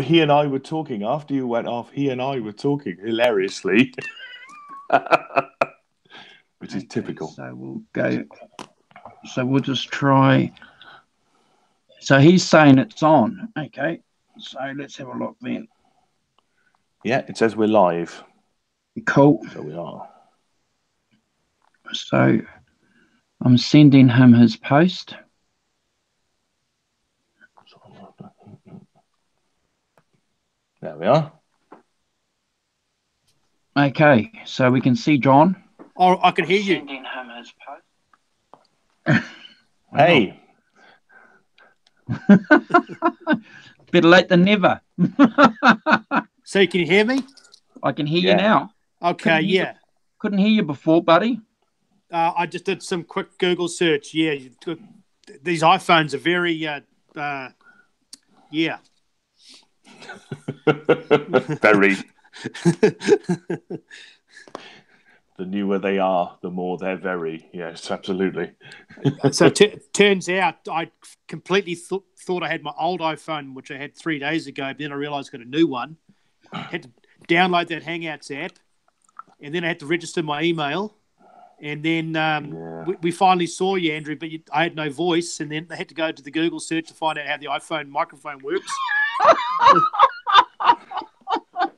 he and I were talking after you went off. He and I were talking hilariously, which is typical. So we'll go. So we'll just try. So he's saying it's on. Okay. So let's have a look then. Yeah, it says we're live. Cool. So we are. So I'm sending him his post. There we are. Okay, so we can see John. Oh, I can hear you. Sending him his post. Hey. Better late than never. So you can hear me? I can hear you now. Okay, yeah. Couldn't hear you before, buddy. I just did some quick Google search. Yeah, these iPhones are very, yeah. Very. The newer they are, the more they're very. Yes, absolutely. So turns out I completely thought I had my old iPhone, which I had 3 days ago. But then I realised I got a new one. Had to download that Hangouts app, and then I had to register my email. And then we finally saw you, Andrew, but I had no voice. And then I had to go to the Google search to find out how the iPhone microphone works.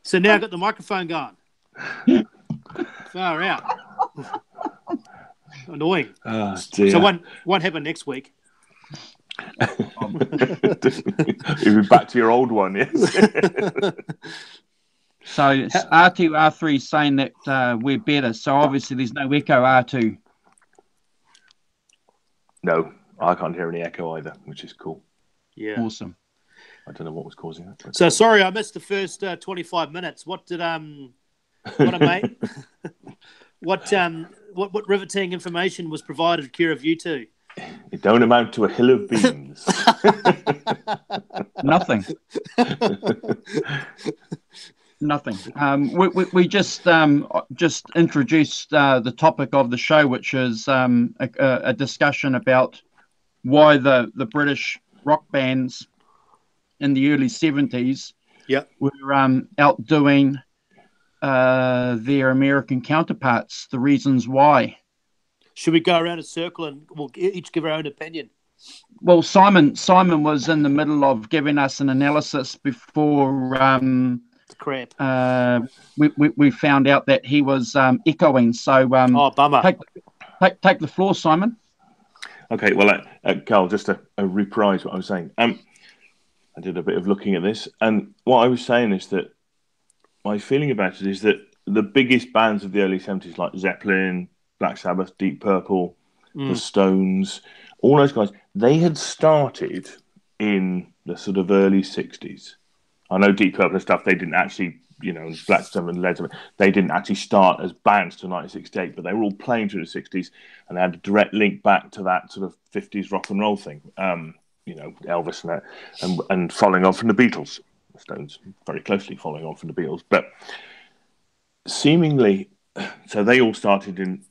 So now I've got the microphone going. Far out. Annoying. Oh, dear. So won't happen next week. You'll be back to your old one, yes. So it's R2, R3 saying that we're better. So obviously there's no echo R2. No, I can't hear any echo either, which is cool. Yeah. Awesome. I don't know what was causing that. So sorry, I missed the first 25 minutes. What did what riveting information was provided care of you two? It don't amount to a hill of beans. Nothing. Nothing. We just introduced the topic of the show, which is a discussion about why the British rock bands in the early 70s were outdoing their American counterparts, the reasons why. Should we go around a circle and we'll each give our own opinion? Well, Simon was in the middle of giving us an analysis before crap. We found out that he was echoing. So bummer. Take the floor, Simon. Okay, well, Carl, just a reprise what I was saying. I did a bit of looking at this, and what I was saying is that my feeling about it is that the biggest bands of the early 70s, like Zeppelin, Black Sabbath, Deep Purple, the Stones, all those guys, they had started in the sort of early 60s. I know Deep Purple and stuff, they didn't actually, Black Sabbath and Led Zeppelin, they didn't actually start as bands till 1968, but they were all playing through the 60s, and they had a direct link back to that sort of 50s rock and roll thing. Elvis and that, and following on from the Beatles. The Stones very closely following on from the Beatles, but seemingly, so they all started in,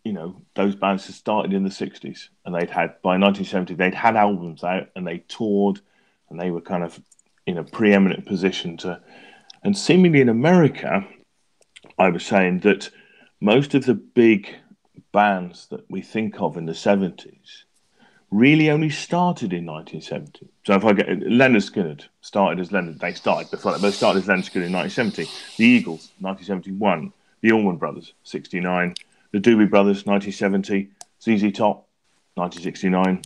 those bands had started in the 60s, and by 1970, they'd had albums out, and they toured, and they were kind of in a preeminent position and seemingly in America, I was saying that most of the big bands that we think of in the 70s really only started in 1970. So if I get Leonard Skinner started as Leonard, they started before that, but they started as Leonard Skinner in 1970. The Eagles, 1971. The Allman Brothers, 69. The Doobie Brothers, 1970. ZZ Top, 1969.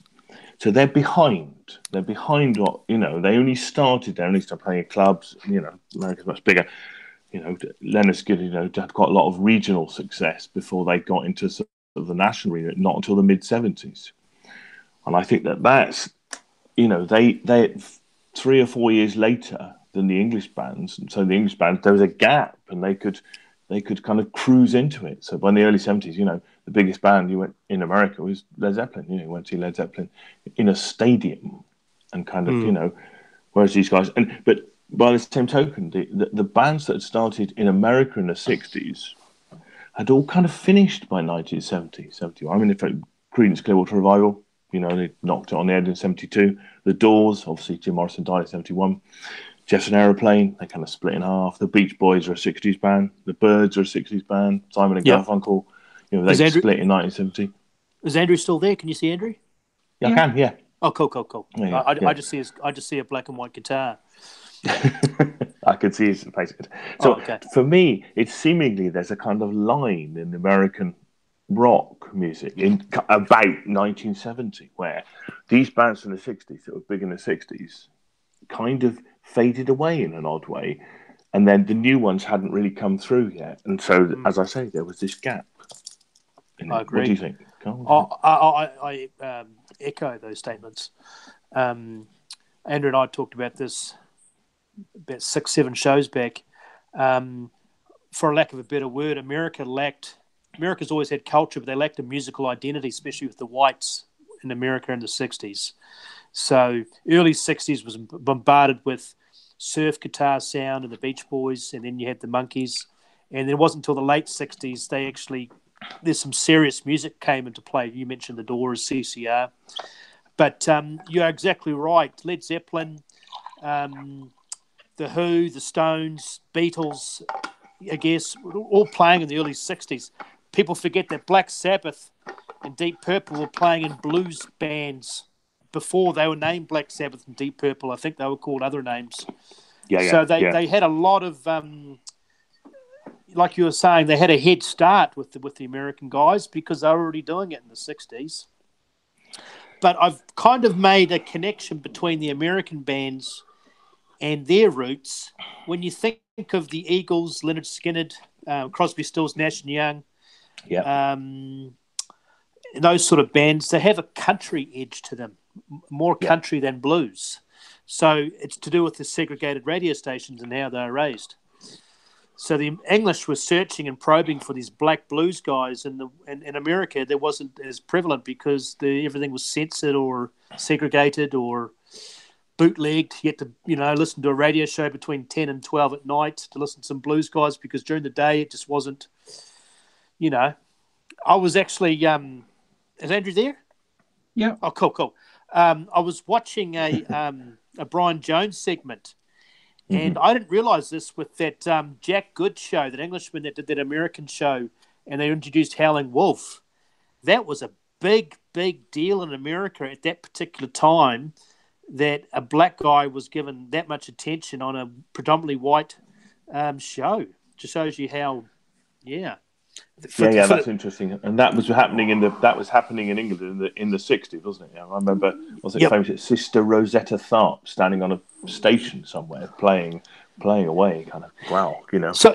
So they're behind. They're behind what, they only started playing at clubs. America's much bigger. Leonard Skinner, had quite a lot of regional success before they got into sort of the national arena, not until the mid-70s. And I think that's, they 3 or 4 years later than the English bands. And so the English bands, there was a gap, and they could kind of cruise into it. So by the early 70s, the biggest band you went in America was Led Zeppelin. You went to see Led Zeppelin in a stadium, and kind of, whereas these guys, but by the same token, the bands that had started in America in the 60s had all kind of finished by 1970, 71. I mean, in fact, Creedence Clearwater Revival, they knocked it on the head in 72. The Doors, obviously Jim Morrison died in 71. Jefferson Aeroplane, they kind of split in half. The Beach Boys are a 60s band. The Byrds are a 60s band. Simon and Garfunkel, they split in 1970. Is Andrew still there? Can you see Andrew? Yeah, I can, yeah. Oh, cool. Yeah, I just see a black and white guitar. I could see his face. So for me, it's seemingly there's a kind of line in American rock music in about 1970 where these bands from the 60s that were big in the 60s kind of faded away in an odd way, and then the new ones hadn't really come through yet, and so as I say, there was this gap. I agree. What do you think, Carl? I echo those statements. Andrew and I talked about this about 6-7 shows back. For lack of a better word, America's always had culture, but they lacked a musical identity, especially with the whites in America in the 60s. So early 60s was bombarded with surf guitar sound and the Beach Boys, and then you had the Monkees. And then it wasn't until the late 60s there's some serious music came into play. You mentioned the Doors, CCR. But you're exactly right. Led Zeppelin, The Who, the Stones, Beatles, I guess, all playing in the early 60s. People forget that Black Sabbath and Deep Purple were playing in blues bands before they were named Black Sabbath and Deep Purple. I think they were called other names. So they had a lot of, like you were saying, they had a head start with the American guys because they were already doing it in the 60s. But I've kind of made a connection between the American bands and their roots. When you think of the Eagles, Lynyrd Skynyrd, Crosby, Stills, Nash and Young, those sort of bands, they have a country edge to them, more country than blues. So it's to do with the segregated radio stations and how they're raised. So the English were searching and probing for these black blues guys, and in America there wasn't as prevalent because everything was censored or segregated or bootlegged. You had to, listen to a radio show between 10 and 12 at night to listen to some blues guys because during the day it just wasn't, I was actually, is Andrew there? Yeah. Oh, cool. I was watching a Brian Jones segment, and I didn't realise this with that Jack Good show, that Englishman that did that American show, and they introduced Howling Wolf. That was a big, big deal in America at that particular time, that a black guy was given that much attention on a predominantly white show. Just shows you how, that's interesting, and that was happening in England in the 60s, wasn't it? I remember, famous Sister Rosetta Tharpe standing on a station somewhere playing away, kind of wow, So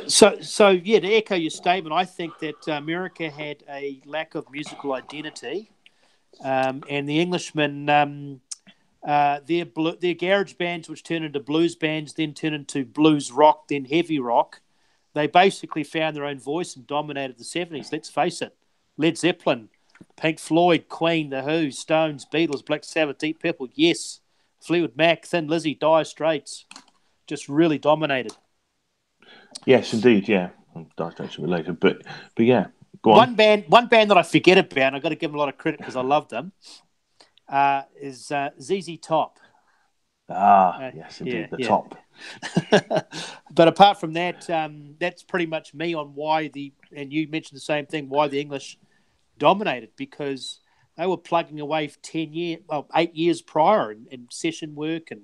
to echo your statement, I think that America had a lack of musical identity, and the Englishmen, their garage bands, which turned into blues bands, then turned into blues rock, then heavy rock. They basically found their own voice and dominated the 70s. Let's face it. Led Zeppelin, Pink Floyd, Queen, The Who, Stones, Beatles, Black Sabbath, Deep Purple, yes. Fleetwood Mac, Thin Lizzy, Dire Straits, just really dominated. Yes, indeed, yeah. Dire Straits will be later, but yeah. Go on. One band that I forget about, and I've got to give them a lot of credit because I love them, is ZZ Top. Yes, indeed, the Top. But apart from that, that's pretty much me on why and you mentioned the same thing, why the English dominated, because they were plugging away for 8 years prior in session work and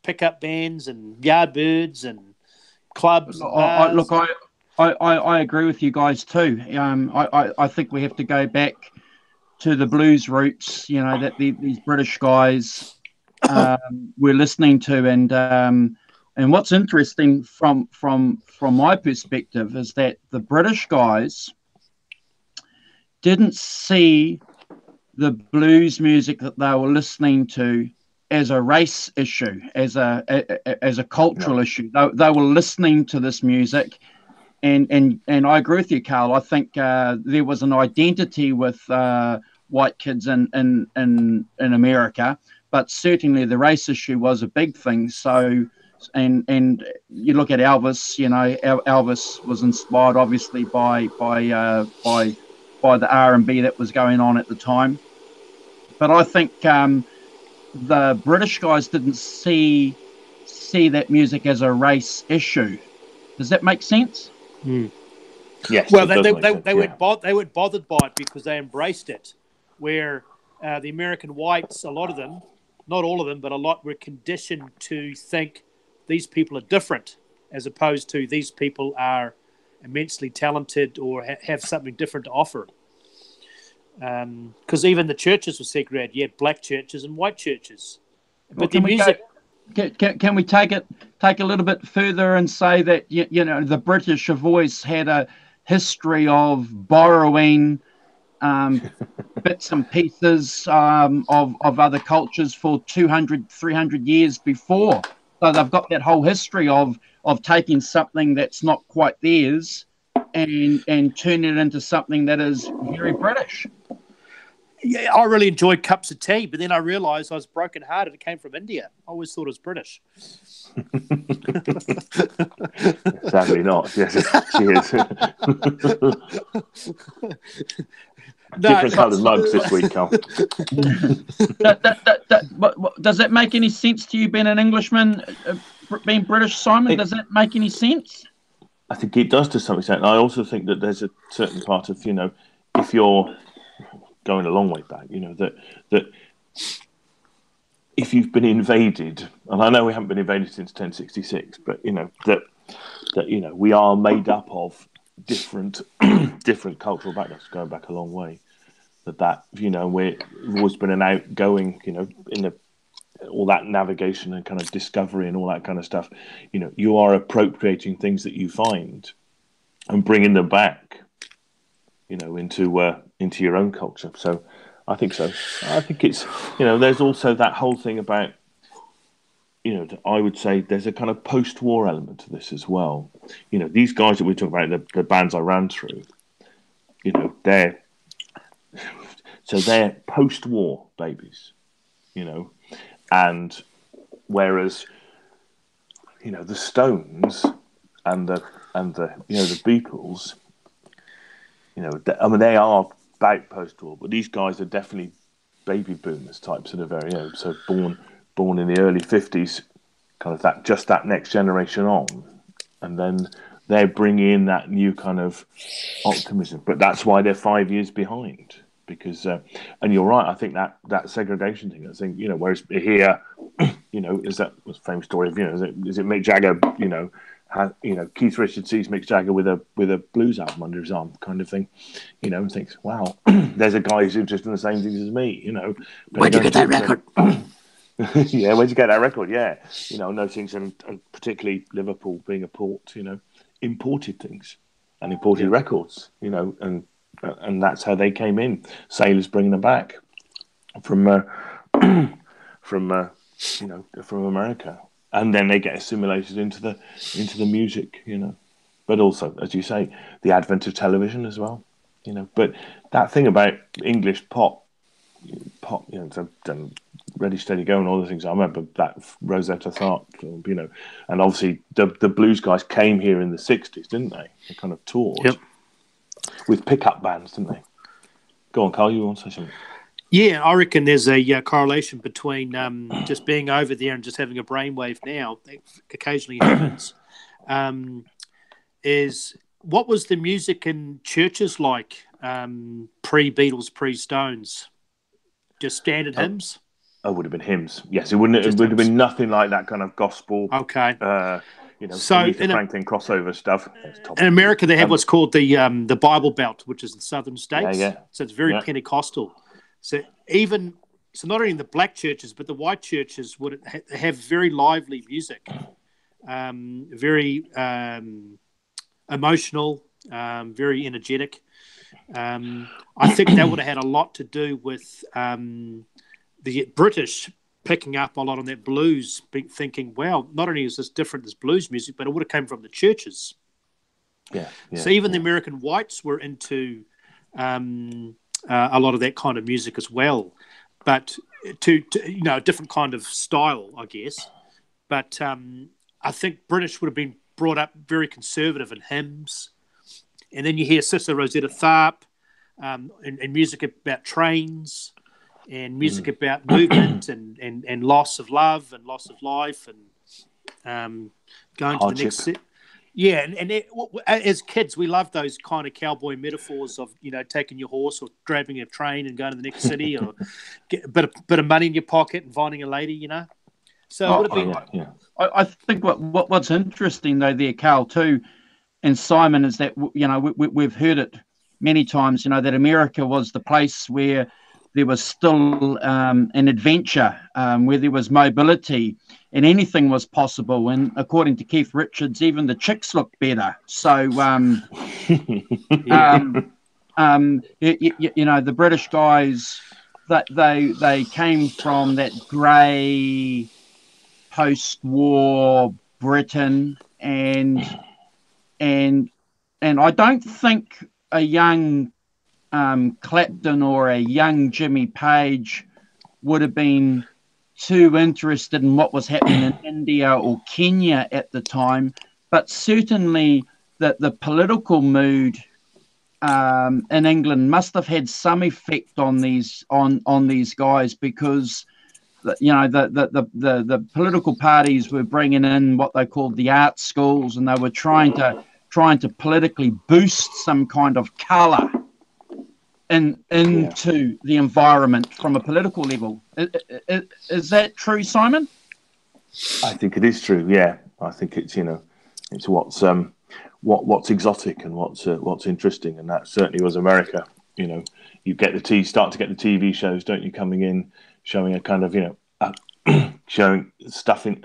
pickup bands and Yardbirds and clubs. I agree with you guys too. I think we have to go back to the blues roots, that these British guys we're listening to, and what's interesting from my perspective is that the British guys didn't see the blues music that they were listening to as a race issue, as a cultural issue. They were listening to this music, and I agree with you, Carl. I think there was an identity with white kids in America. But certainly the race issue was a big thing. So, and you look at Elvis. Elvis was inspired obviously by the R&B that was going on at the time. But I think the British guys didn't see see that music as a race issue. Does that make sense? Yes. Well, it does make sense, they weren't bothered by it because they embraced it. Where the American whites, a lot of them, not all of them, but a lot, were conditioned to think these people are different, as opposed to these people are immensely talented or have something different to offer. Because even the churches were segregated. You had black churches and white churches. But the music. Can we take a little bit further and say that the British have always had a history of borrowing bits and pieces of other cultures for 200, 300 years before. So they've got that whole history of taking something that's not quite theirs and turning it into something that is very British. Yeah, I really enjoyed Cups of Tea, but then I realised I was broken-hearted. It came from India. I always thought it was British. Sadly not. Yes, she is. Different coloured mugs this week, Carl. Does that make any sense to you, being an Englishman, being British, Simon? Does that make any sense? I think it does to some extent. I also think that there's a certain part of, if you're going a long way back, that if you've been invaded, and I know we haven't been invaded since 1066, but that we are made up of different cultural backgrounds going back a long way. That we've always been an outgoing, in all that navigation and kind of discovery and all that kind of stuff. You are appropriating things that you find and bringing them back, into your own culture. So I think so. I think it's, there's also that whole thing about, I would say there's a kind of post-war element to this as well. These guys that we talk about, the bands I ran through, they're post-war babies, and whereas, the Stones and the Beatles, they are about post-war, but these guys are definitely baby boomers types that are very so born in the early 50s, kind of that next generation on, and then they're bringing in that new kind of optimism. But that's why they're 5 years behind, because and you're right, I think that segregation thing, I think, whereas here, is that famous story of, is it Mick Jagger, Keith Richards sees Mick Jagger with a blues album under his arm, kind of thing, and thinks, wow, there's a guy who's interested in the same things as me, Where'd you get that record? Yeah, where'd you get that record? Yeah, no things, and particularly Liverpool being a port, imported things and imported records, and that's how they came in. Sailors bringing them back from America. And then they get assimilated into the music, But also, as you say, the advent of television as well, But that thing about English pop, Ready, Steady, Go, and all the things. I remember that Rosetta Tharpe, and obviously the blues guys came here in the 60s, didn't they? They kind of toured with pickup bands, didn't they? Go on, Carl. You want to say something? Yeah, I reckon there's a correlation between just being over there and just having a brainwave now, that occasionally happens. Is what was the music in churches like pre-Beatles, pre-Stones? Just standard hymns? Oh, it would have been hymns. Yes, it wouldn't. It would have been nothing like that kind of gospel. Okay. So Aretha Franklin crossover stuff. In America, they have what's called the Bible Belt, which is the southern states. Yeah. So it's very Pentecostal. So not only in the black churches, but the white churches would have very lively music, very emotional, very energetic. I think that would have had a lot to do with the British picking up a lot on that blues, thinking, well, not only is this different, this blues music, but it would have come from the churches. Yeah. So even the American whites were into a lot of that kind of music as well, but to a different kind of style, I guess. But I think British would have been brought up very conservative in hymns, and then you hear Sister Rosetta Tharpe and music about trains and music about movement and loss of love and loss of life and going to the Hardship. next city. Yeah, as kids, we love those kind of cowboy metaphors of, taking your horse or grabbing a train and going to the next city, or get a bit of money in your pocket and finding a lady, So it would have been. I think what's interesting though there, Carl, too, and Simon, is that we've heard it many times. That America was the place where there was still an adventure, where there was mobility, and anything was possible. And according to Keith Richards, even the chicks looked better. So, the British guys, that they came from that grey post-war Britain, and I don't think a young Clapton or a young Jimmy Page would have been too interested in what was happening in India or Kenya at the time, but certainly the political mood in England must have had some effect on these guys, because the political parties were bringing in what they called the art schools, and they were trying to politically boost some kind of colour into the environment from a political level. Is that true, Simon? I think it is true. Yeah, I think it's it's what's exotic and what's interesting, and that certainly was America. You start to get the TV shows, don't you, coming in, showing a kind of showing stuff in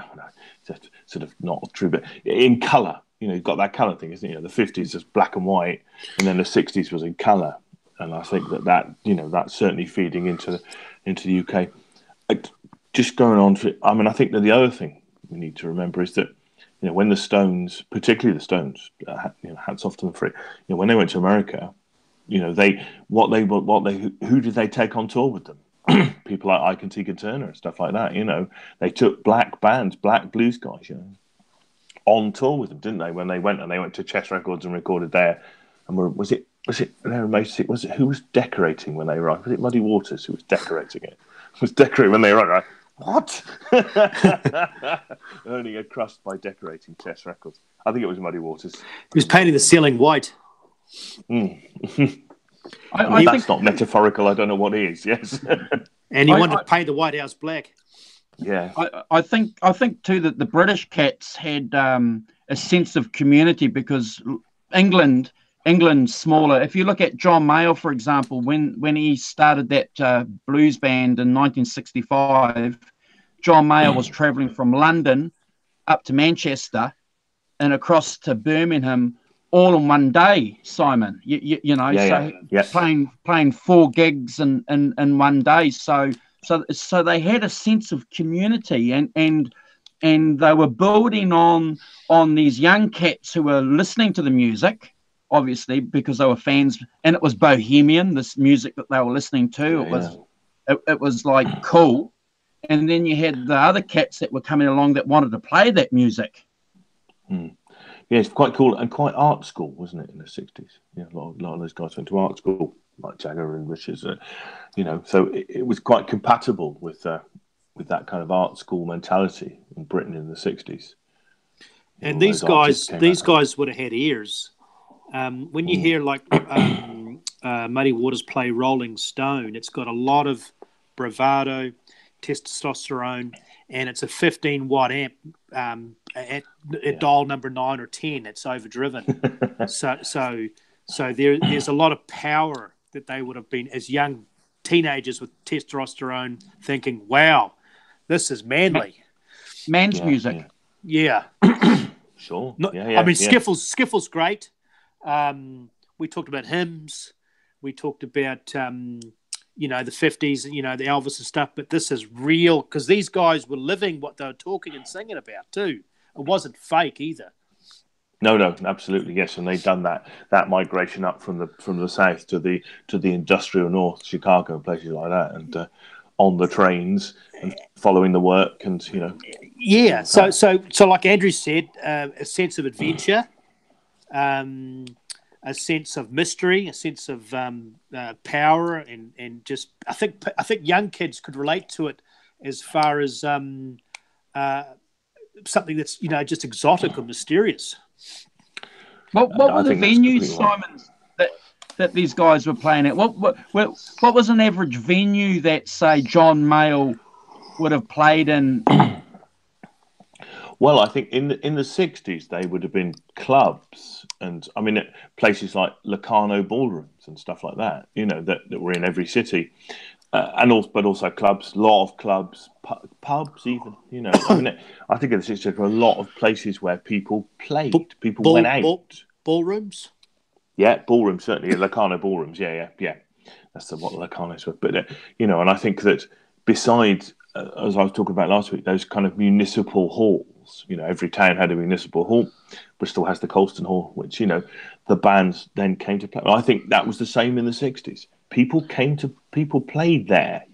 sort of not true, but in colour. You've got that colour thing, isn't it? The 50s was black and white, and then the 60s was in colour. And I think that's certainly feeding into the UK. Just going on to, I think that the other thing we need to remember is that when the Stones, particularly the Stones, hats off to them for it. When they went to America, who did they take on tour with them? People like Ike and Tina Turner and stuff like that. They took black bands, black blues guys, on tour with them, didn't they? When they went to Chess Records and recorded there. And who was decorating when they arrived? Was it Muddy Waters who was decorating it? Was decorating when they arrived? Right? What? Earning a crust by decorating Chess Records. I think it was Muddy Waters. He was painting the ceiling white. I that's think not metaphorical. I don't know what is. Yes. And he wanted to paint the White House black. Yeah. I think too that the British Cats had a sense of community, because England's smaller. If you look at John Mayall, for example, when he started that blues band in 1965, John Mayall was travelling from London up to Manchester and across to Birmingham all in one day, Simon. Playing 4 gigs in one day. So they had a sense of community, and they were building on these young cats who were listening to the music, obviously, because they were fans, and it was bohemian, this music that they were listening to. It was like cool. And then you had the other cats that were coming along that wanted to play that music. Yeah, it's quite cool and quite art school, wasn't it, in the 60s? Yeah, a lot of those guys went to art school, like Jagger and Richards, so it was quite compatible with that kind of art school mentality in Britain in the 60s. And these guys would have had ears. When you hear like Muddy Waters play Rolling Stone, it's got a lot of bravado, testosterone, and it's a 15-watt amp at dial number 9 or 10. It's overdriven. so there's a lot of power that they would have been, as young teenagers with testosterone, thinking, wow, this is manly. Man's music. Yeah. Sure. Skiffle's great. We talked about hymns. We talked about, the 50s, the Elvis and stuff. But this is real, because these guys were living what they were talking and singing about too. It wasn't fake either. No, absolutely, yes. And they've done that migration up from the south to the industrial north, Chicago and places like that, and on the trains and following the work, and Yeah. So like Andrew said, a sense of adventure, a sense of mystery, a sense of power, and just I think young kids could relate to it as far as something that's just exotic or mysterious. What were the venues, Simon, that these guys were playing at? What was an average venue that, say, John Mayall would have played in? Well, I think in the 60s they would have been clubs, and I mean places like Locarno ballrooms and stuff like that. That were in every city, but also clubs, a lot of clubs, pubs even. I mean, I think in the 60s there were a lot of places where people played, people went out. Ballrooms. Yeah, ballrooms certainly. Locarno ballrooms. Yeah. That's what Locarno's were. But and I think that besides, as I was talking about last week, those kind of municipal halls. Every town had a municipal hall. Bristol has the Colston Hall, which the bands then came to play. I think that was the same in the 60s. People played there.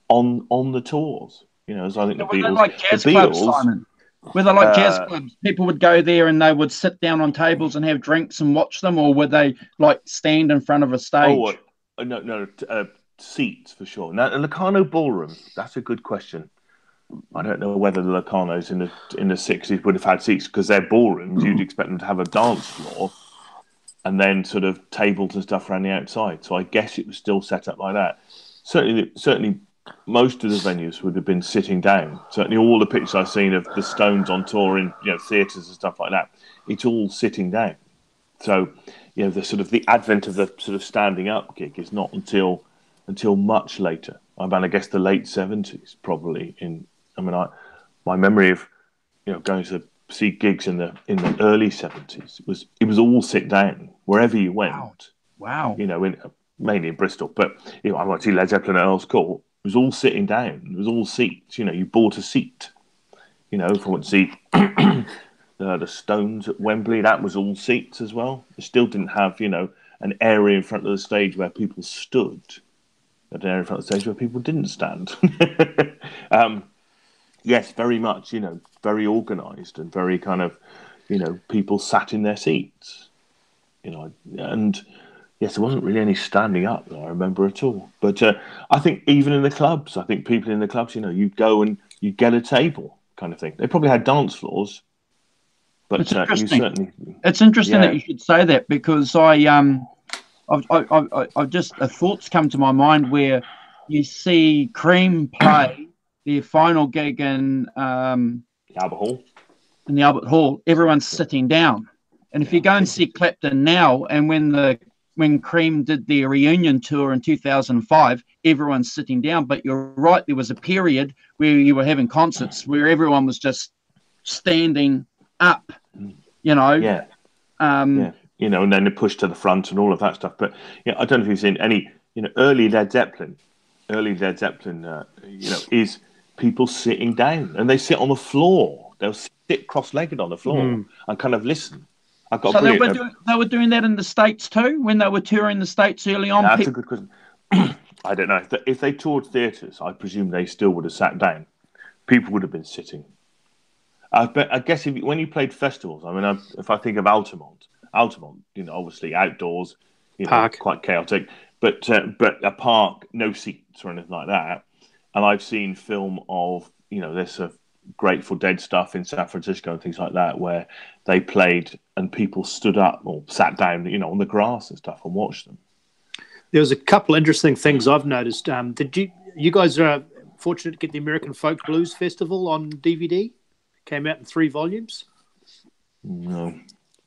On the tours. As I think the Beatles, like jazz clubs, Simon. Were they like jazz clubs? People would go there and they would sit down on tables and have drinks and watch them, or would they like stand in front of a stage? No, seats for sure. Now, the Locarno ballroom. That's a good question. I don't know whether the Locarnos in the 60s would have had seats, because they're ballrooms. You'd expect them to have a dance floor and then sort of tables and stuff around the outside. So I guess it was still set up like that. Certainly most of the venues would have been sitting down. Certainly all the pictures I've seen of the Stones on tour in theatres and stuff like that, it's all sitting down. So the sort of the advent of the sort of standing up gig is not until much later. I guess the late 70s probably. My memory of going to see gigs in the early 70s it was all sit down wherever you went. Wow. Mainly in Bristol, but I went to see Led Zeppelin at Earl's Court. It was all sitting down. It was all seats. You bought a seat. If I went to see the Stones at Wembley, that was all seats as well. It still didn't have an area in front of the stage where people stood. An area in front of the stage where people didn't stand. Yes, very much, very organised and very kind of, people sat in their seats, and yes, there wasn't really any standing up that I remember at all. But I think even in the clubs, people in the clubs, you go and you get a table kind of thing. They probably had dance floors, but it's interesting. You certainly... It's interesting that you should say that, because I've just thoughts come to my mind where you see Cream play their final gig in the Albert Hall. In the Albert Hall, everyone's sitting down. And if you go and see Clapton now, and when Cream did their reunion tour in 2005, everyone's sitting down. But you're right, there was a period where you were having concerts where everyone was just standing up. Yeah. And then they push to the front and all of that stuff. But I don't know if you've seen any, early Led Zeppelin, is people sitting down, and they sit on the floor. They'll sit cross-legged on the floor and kind of listen. They were doing that in the States too, when they were touring the States early on? That's a good question. I don't know. If they toured theatres, I presume they still would have sat down. People would have been sitting. But I guess when you played festivals, if I think of Altamont, obviously outdoors, park, quite chaotic, but a park, no seats or anything like that. And I've seen film of this Grateful Dead stuff in San Francisco and things like that, where they played and people stood up or sat down, on the grass and stuff and watched them. There was a couple interesting things I've noticed. Did you guys are fortunate to get the American Folk Blues Festival on DVD? Came out in 3 volumes. No.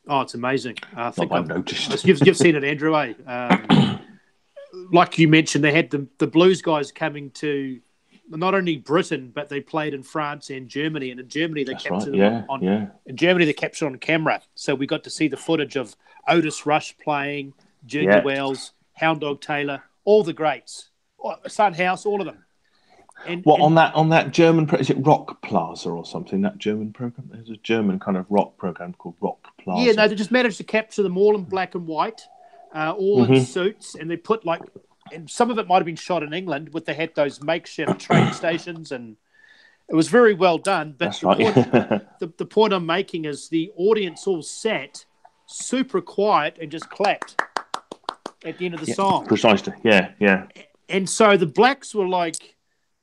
Oh, it's amazing. I think I've noticed. You've seen it, Andrew, eh? Like you mentioned, they had the blues guys coming to not only Britain, but they played in France and Germany. And in Germany, they captured In Germany, they captured on camera. So we got to see the footage of Otis Rush playing, Junior Wells, Hound Dog Taylor, all the greats, Son House, all of them. On that German, is it Rock Plaza or something? That German program? There's a German kind of rock program called Rock Plaza. Yeah, no, they just managed to capture them all in black and white, all in suits, and they put and some of it might have been shot in England, where they had those makeshift train stations, and it was very well done. But the point I'm making is the audience all sat super quiet and just clapped at the end of the song. Precisely, yeah. And so the blacks were like,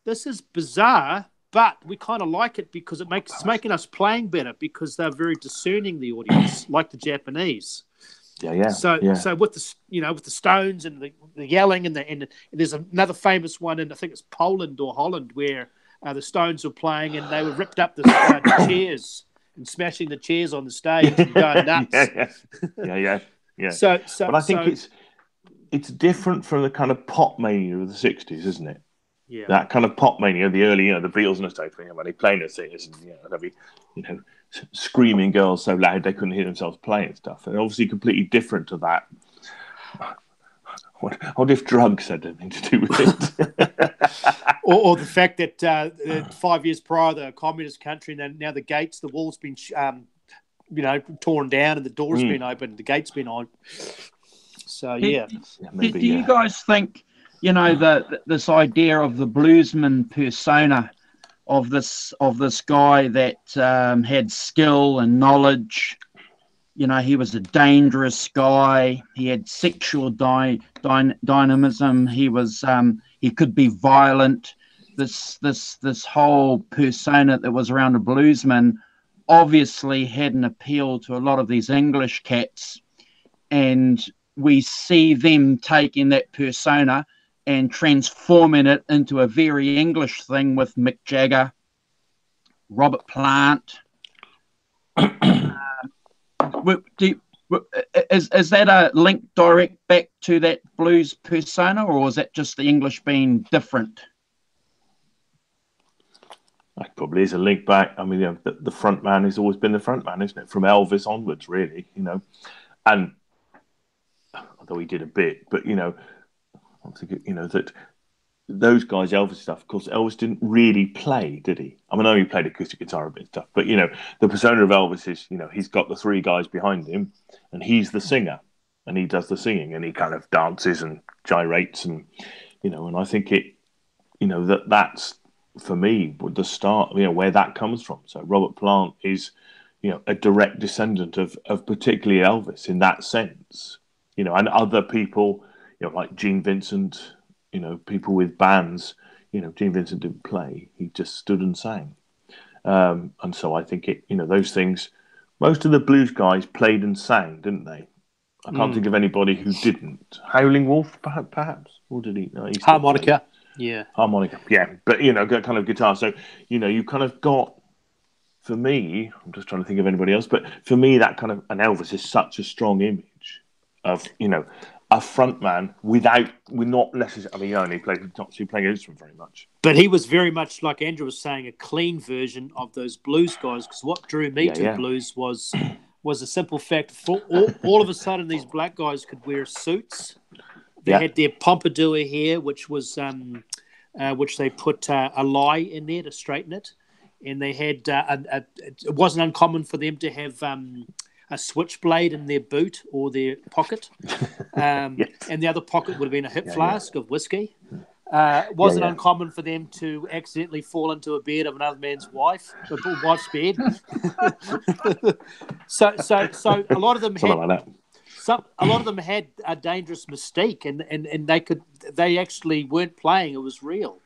this is bizarre, but we kind of like it because it's making us playing better because they're very discerning, the audience, like the Japanese. So with the Stones and the yelling and there's another famous one, and I think it's Poland or Holland, where the Stones were playing and they were ripped up the chairs and smashing the chairs on the stage and going nuts. Yeah. But I think it's different from the kind of pop mania of the '60s, isn't it? Yeah. That kind of pop mania, the early, the Beatles and the Stones, when they playing the singers, and they'd be, screaming girls so loud they couldn't hear themselves playing stuff. And obviously completely different to that. What if drugs had anything to do with it? or the fact that 5 years prior, the communist country, and now the wall's been, torn down and the door's been opened, the gate's been on. So, yeah. Do you guys think, this idea of the bluesman persona of this guy that had skill and knowledge, he was a dangerous guy. He had sexual dynamism. He could be violent. This whole persona that was around a bluesman obviously had an appeal to a lot of these English cats, and we see them taking that persona and transforming it into a very English thing with Mick Jagger, Robert Plant. Is that a link direct back to that blues persona, or is that just the English being different? That probably is a link back. I mean, the front man has always been the front man, isn't it? From Elvis onwards, really, And although he did a bit, but, I think, that those guys, Elvis stuff, of course, Elvis didn't really play, did he? I mean, I know he played acoustic guitar a bit and stuff, but, the persona of Elvis is, he's got the three guys behind him and he's the singer and he does the singing and he kind of dances and gyrates and, and I think that's, for me, the start, where that comes from. So Robert Plant is, a direct descendant of particularly Elvis in that sense, and other people, like Gene Vincent, people with bands, Gene Vincent didn't play, he just stood and sang. And so I think those things, most of the blues guys played and sang, didn't they? I can't think of anybody who didn't. Howling Wolf, perhaps? Or did he? No, harmonica. Yeah. Harmonica, yeah. But, kind of guitar. So, you kind of got, for me, I'm just trying to think of anybody else, but for me, that kind of, and Elvis is such a strong image of, a front man we're not necessarily, I mean, he only not playing an instrument very much. But he was very much, like Andrew was saying, a clean version of those blues guys, because what drew me to blues was a simple fact. All of a sudden, these black guys could wear suits. They had their pompadour hair, which they put a lie in there to straighten it. And they had, it wasn't uncommon for them to have a switchblade in their boot or their pocket. And the other pocket would have been a hip flask of whiskey. It wasn't uncommon for them to accidentally fall into a bed of another man's wife's bed. so a lot of them had like that. A lot of them had a dangerous mystique, and they actually weren't playing; it was real.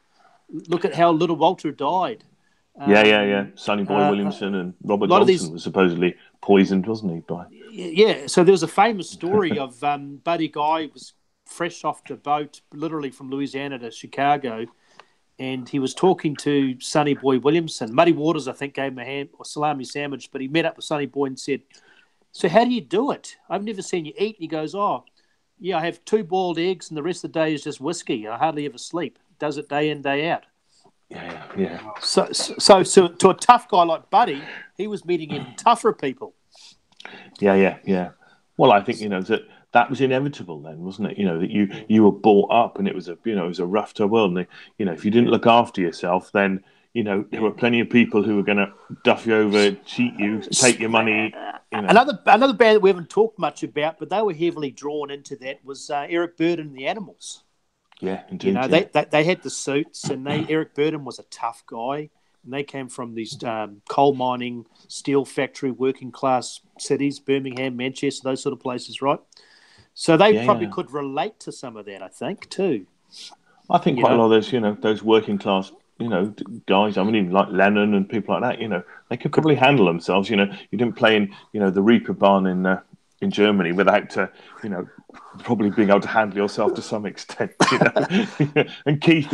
Look at how Little Walter died. Sonny Boy Williamson and Robert Johnson was supposedly poisoned, wasn't he? By So there was a famous story of Buddy Guy was fresh off the boat, literally from Louisiana to Chicago, and he was talking to Sonny Boy Williamson. Muddy Waters, I think, gave him a ham or salami sandwich, but he met up with Sonny Boy and said, "So how do you do it? I've never seen you eat." And he goes, "Oh, yeah, I have 2 boiled eggs and the rest of the day is just whiskey. I hardly ever sleep. Does it day in, day out." Yeah. So to a tough guy like Buddy, he was meeting even tougher people. Yeah. Well, I think, that was inevitable then, wasn't it? That you were brought up and it was a rough, tough world. And, if you didn't look after yourself, then, there were plenty of people who were going to duff you over, cheat you, take your money. Another band that we haven't talked much about, but they were heavily drawn into that, was Eric Burdon and the Animals. Yeah, indeed. They had the suits, and Eric Burdon was a tough guy, and they came from these coal mining, steel factory, working class cities, Birmingham, Manchester, those sort of places, right? So they probably could relate to some of that, I think, too. I think quite a lot of those, those working class, guys. I mean, even like Lennon and people like that. They could probably handle themselves. You didn't play in the Reeperbahn in Germany without probably being able to handle yourself to some extent. And Keith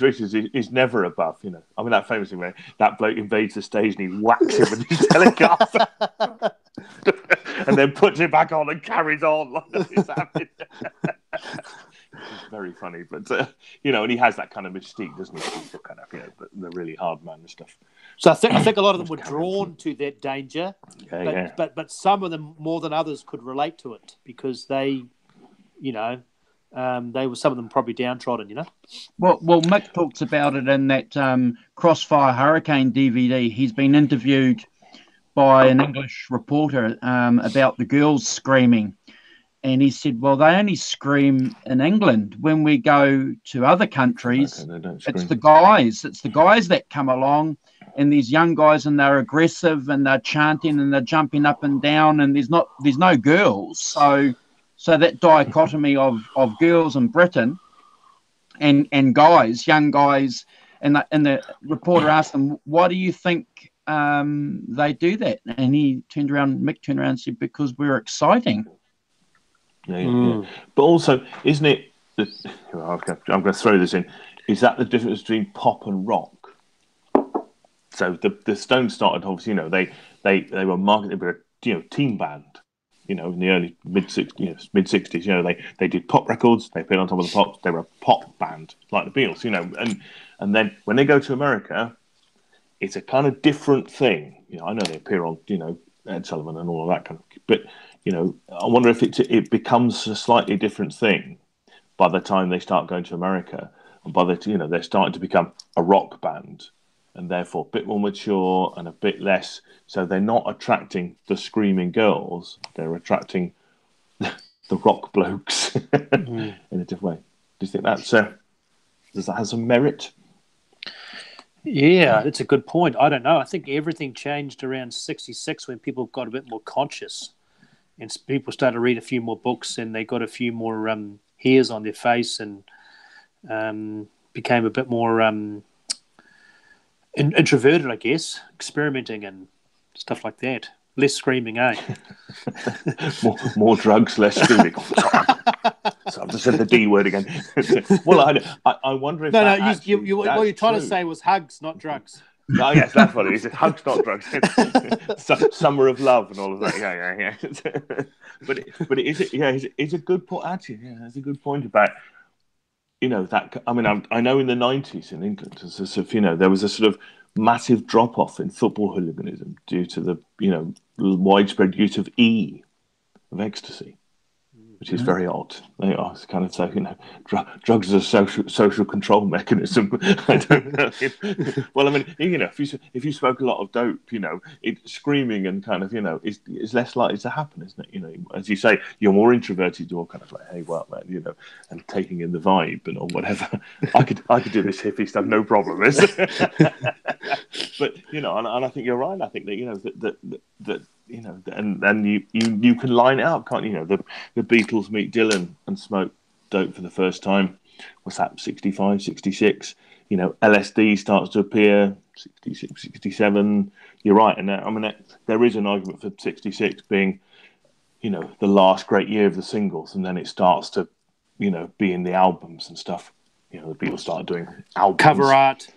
Richards is never above. I mean, that famous thing where that bloke invades the stage and he whacks him with his Telecaster. And then puts it back on and carries on like nothing's happening. It's very funny, but and he has that kind of mystique, doesn't he? The kind of the really hard man and stuff. So I think a lot of them were drawn to that danger, yeah. But some of them more than others could relate to it because they, they were some of them probably downtrodden. Well, Mick talks about it in that Crossfire Hurricane DVD. He's been interviewed by an English reporter about the girls screaming. And he said, well, they only scream in England. When we go to other countries, it's the guys. It's the guys that come along, and these young guys, and they're aggressive, and they're chanting, and they're jumping up and down, and there's no girls. So that dichotomy of girls in Britain and guys, young guys, and the reporter asked them, why do you think they do that? And Mick turned around and said, because we're exciting. Yeah. But also, isn't it? I'm going to throw this in. Is that the difference between pop and rock? So the Stones started, obviously, they were marketed with a team band. In the early mid 60s, they did pop records. They put on top of the pops. They were a pop band like the Beatles, and then when they go to America, it's a kind of different thing. I know they appear on Ed Sullivan and all of that kind of, but. I wonder if it becomes a slightly different thing by the time they start going to America, and by they're starting to become a rock band, and therefore a bit more mature and a bit less. So they're not attracting the screaming girls; they're attracting the rock blokes in a different way. Do you think does that have some merit? Yeah, it's a good point. I don't know. I think everything changed around '66 when people got a bit more conscious. And people started to read a few more books, and they got a few more hairs on their face, and became a bit more introverted, I guess, experimenting and stuff like that. Less screaming, eh? more drugs, less screaming. So I've just said the D word again. Well, I wonder if what you're trying to say was hugs, not drugs. Oh yes, that's what it is. It's hugs, not drugs. Summer of love and all of that. Yeah. But it's a good point. Actually, it's a good point about that. I mean, I know in the 90s in England, there was a sort of massive drop off in football hooliganism due to the widespread use of ecstasy. Which is very odd. They are kind of saying, drugs as a social control mechanism. I don't know. Well, I mean, if you smoke a lot of dope, screaming and kind of, is less likely to happen, isn't it? As you say, you're more introverted. You're kind of like, hey, well, man, and taking in the vibe or whatever. I could do this hippie stuff, no problem. But and I think you're right. I think that and you can line it up, can't you? The Beatles meet Dylan and smoke dope for the first time. What's that, 65, 66? LSD starts to appear, 66, 67. You're right. And there is an argument for 66 being, the last great year of the singles. And then it starts to, be in the albums and stuff. The Beatles start doing albums. Cover art.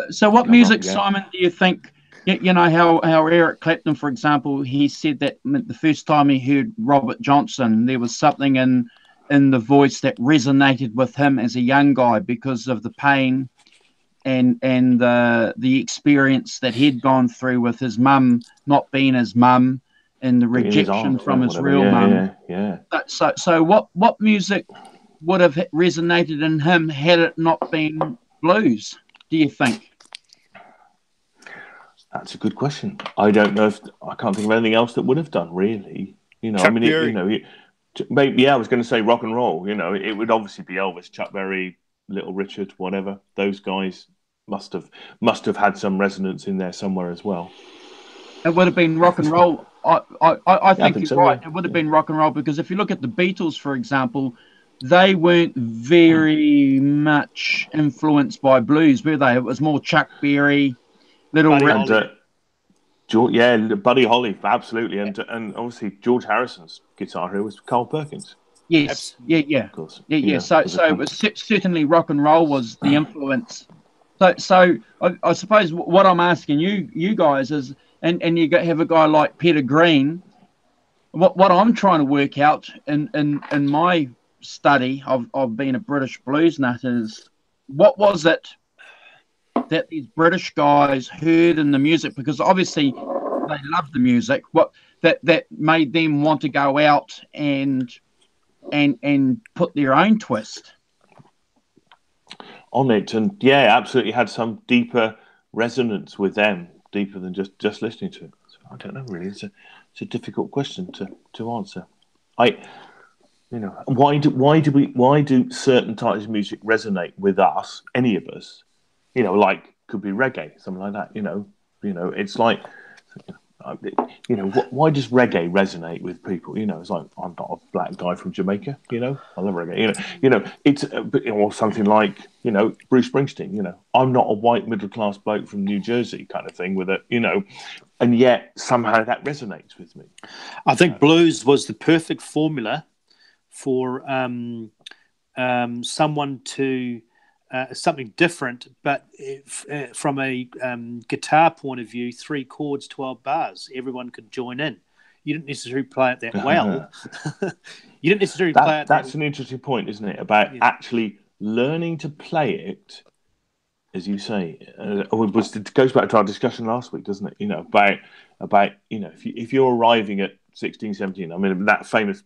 So what music, Simon, do you think... how Eric Clapton, for example, he said that the first time he heard Robert Johnson, there was something in the voice that resonated with him as a young guy because of the pain and the experience that he'd gone through with his mum not being his mum and the rejection from his real mum. Yeah. So what music would have resonated in him had it not been blues, do you think? That's a good question. I don't know I can't think of anything else that would have done, really. Chuck Berry. Maybe, I was going to say rock and roll. It would obviously be Elvis, Chuck Berry, Little Richard, whatever. Those guys must have had some resonance in there somewhere as well. It would have been rock and roll. I think you're so, right. yeah. It would have been rock and roll because if you look at the Beatles, for example, they weren't very much influenced by blues, were they? It was more Chuck Berry, Little Buddy Rick. Holly. Buddy Holly, absolutely, and obviously George Harrison's guitar hero was Carl Perkins. Yes, yeah. Of course. Yeah. So it was certainly rock and roll was the influence. So I suppose what I'm asking you guys is, and you have a guy like Peter Green. What I'm trying to work out in my study of being a British blues nut is, what was it that these British guys heard in the music? Because obviously they love the music. What that made them want to go out and put their own twist on it, and absolutely had some deeper resonance with them, deeper than just listening to it. So I don't know, really. It's a difficult question to answer. Why do certain types of music resonate with us, any of us? Like could be reggae, something like that. It's like. Why does reggae resonate with people? It's like, I'm not a black guy from Jamaica. I love reggae. It's or something like Bruce Springsteen. I'm not a white middle class bloke from New Jersey, kind of thing. With it, and yet somehow that resonates with me. I think blues was the perfect formula for someone to. Something different, but from a guitar point of view, 3 chords, 12 bars, everyone could join in. You didn't necessarily play it that well. You didn't necessarily play it. That's an interesting point, isn't it? About actually learning to play it, as you say. It goes back to our discussion last week, doesn't it? About if you're arriving at 16, 17. I mean, that famous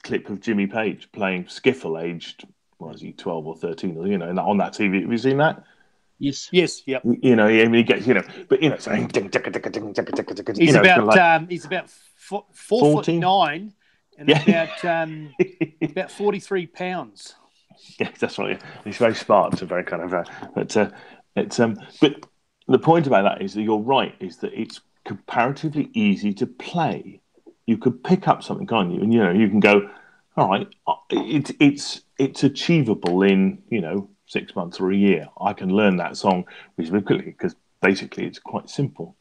clip of Jimmy Page playing skiffle aged. Was he 12 or 13 or on that TV? Have you seen that? Yes, yep. He gets but saying he's about 4'9" and about 43 pounds. Yeah, that's right. He's very smart. It's a very kind of but the point about that is that you're right. Is that it's comparatively easy to play. You could pick up something, can't you? And you can go. All right, it's achievable in 6 months or a year. I can learn that song reasonably quickly because basically it's quite simple.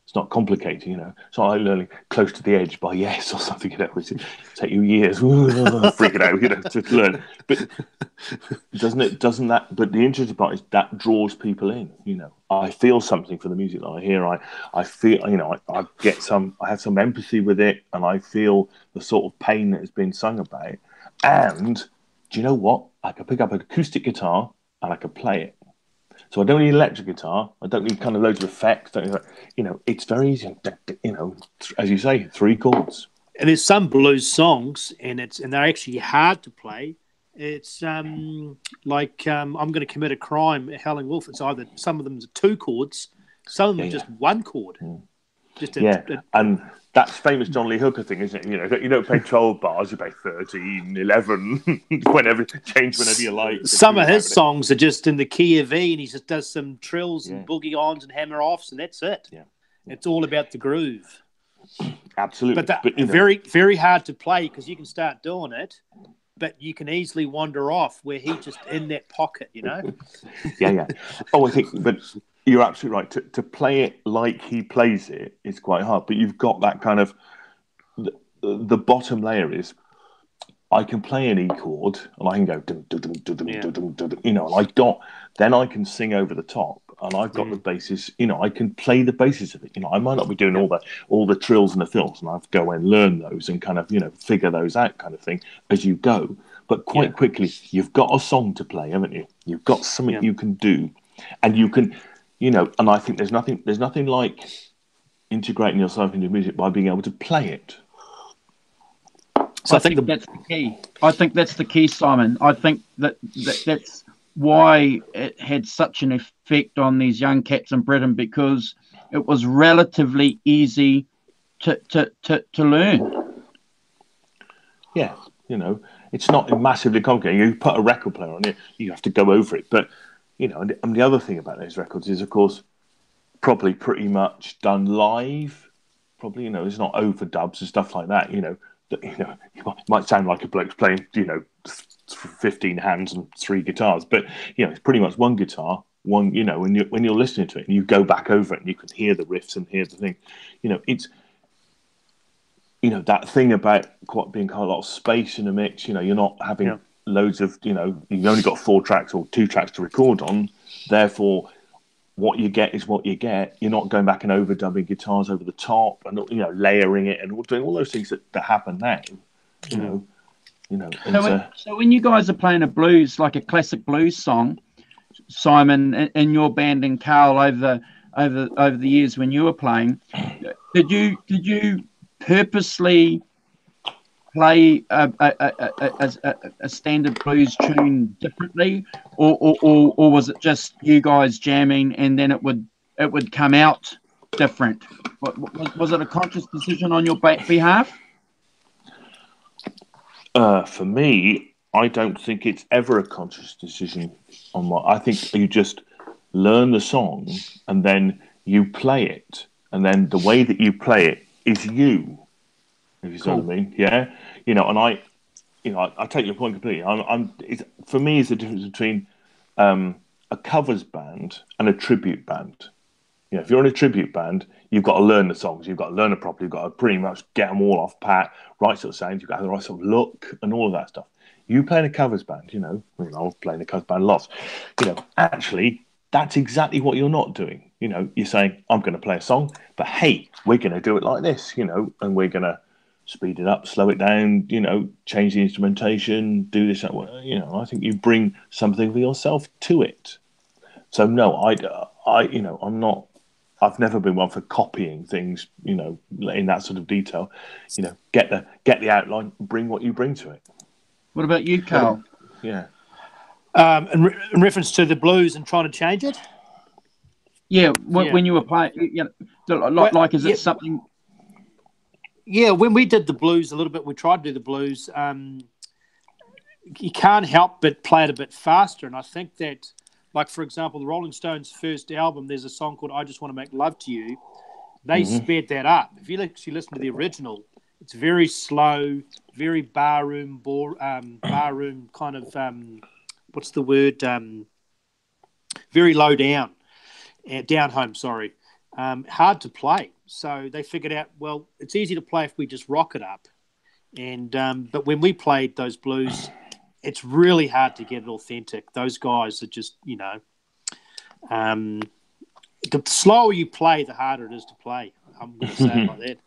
It's not complicated, It's not like learning Close to the Edge by Yes or something, which take you years, freaking out, to learn. But doesn't that? But the interesting part is that draws people in. I feel something for the music that I hear. I feel, I have some empathy with it, and I feel the sort of pain that has been sung about. And do you know what? I can pick up an acoustic guitar and I can play it. So I don't need electric guitar. I don't need kind of loads of effects. It's very easy. As you say, 3 chords. And there's some blues songs, and they're actually hard to play. It's like I'm going to commit a crime. Howling Wolf. It's either some of them are 2 chords, some of them are just 1 chord. And that's famous John Lee Hooker thing, isn't it? You don't play 12 bars, you play 13, 11, change whenever you like. Some of his songs are just in the key of E, and he just does some trills and boogie-ons and hammer-offs, and that's it. Yeah. It's all about the groove. Absolutely. But very, very hard to play because you can start doing it, but you can easily wander off where he's just in that pocket, Yeah. Oh, I think, but you're absolutely right. To play it like he plays it is quite hard, but you've got that kind of the bottom layer is I can play an E chord and I can go dum, dum, dum, dum, dum, dum, dum, and then I can sing over the top, and I've got the basis. I can play the basis of it. I might not be doing all the trills and the fills, and I have to go and learn those and kind of figure those out, kind of thing, as you go. But quite quickly, you've got a song to play, haven't you? You've got something you can do, and you can. And I think there's nothing like integrating yourself into music by being able to play it. So I think that's the key. I think that's the key, Simon. I think that's why it had such an effect on these young cats in Britain, because it was relatively easy to learn. Yeah, it's not massively complicated. You put a record player on it, you have to go over it, but. And the other thing about those records is, of course, probably pretty much done live. Probably, it's not overdubs and stuff like that. That, it might sound like a bloke's playing, 15 hands and 3 guitars, but it's pretty much one guitar. One, when you're listening to it and you go back over it and you can hear the riffs and hear the thing, it's that thing about being a lot of space in a mix. You're not having loads of you've only got 4 tracks or 2 tracks to record on. Therefore, what you get is what you get. You're not going back and overdubbing guitars over the top and layering it and doing all those things that happen now. So when you guys are playing a blues, like a classic blues song, Simon, in your band and Carl over the years when you were playing, did you purposely play a standard blues tune differently, or was it just you guys jamming and then it would come out different? Was it a conscious decision on your behalf? For me, I don't think it's ever a conscious decision on what. I think you just learn the song and then you play it, and then the way that you play it is you. If you see what I mean, yeah. And I take your point completely. For me, it's the difference between a covers band and a tribute band. If you're in a tribute band, you've got to learn the songs. You've got to learn it properly. You've got to pretty much get them all off pat, right sort of sounds. You've got to have the right sort of look and all of that stuff. You playing a covers band, I was playing a covers band lots. Actually, that's exactly what you're not doing. You're saying, I'm going to play a song, but hey, we're going to do it like this, and we're going to speed it up, slow it down, change the instrumentation, do this. I think you bring something for yourself to it. So no, I'm not. I've never been one for copying things, in that sort of detail. Get the outline, bring what you bring to it. What about you, Carl? Yeah. In reference to the blues and trying to change it. Yeah, when you were playing, is it something? Yeah, when we did the blues a little bit, we tried to do the blues. You can't help but play it a bit faster, and I think that, like for example, the Rolling Stones' first album, there's a song called "I Just Want to Make Love to You." They sped that up. If you actually listen to the original, it's very slow, very barroom kind of what's the word? Very low down, down home. Sorry, hard to play. So they figured out, well, it's easy to play if we just rock it up. And but when we played those blues, it's really hard to get it authentic. Those guys are just, the slower you play, the harder it is to play. I'm going to say it like that.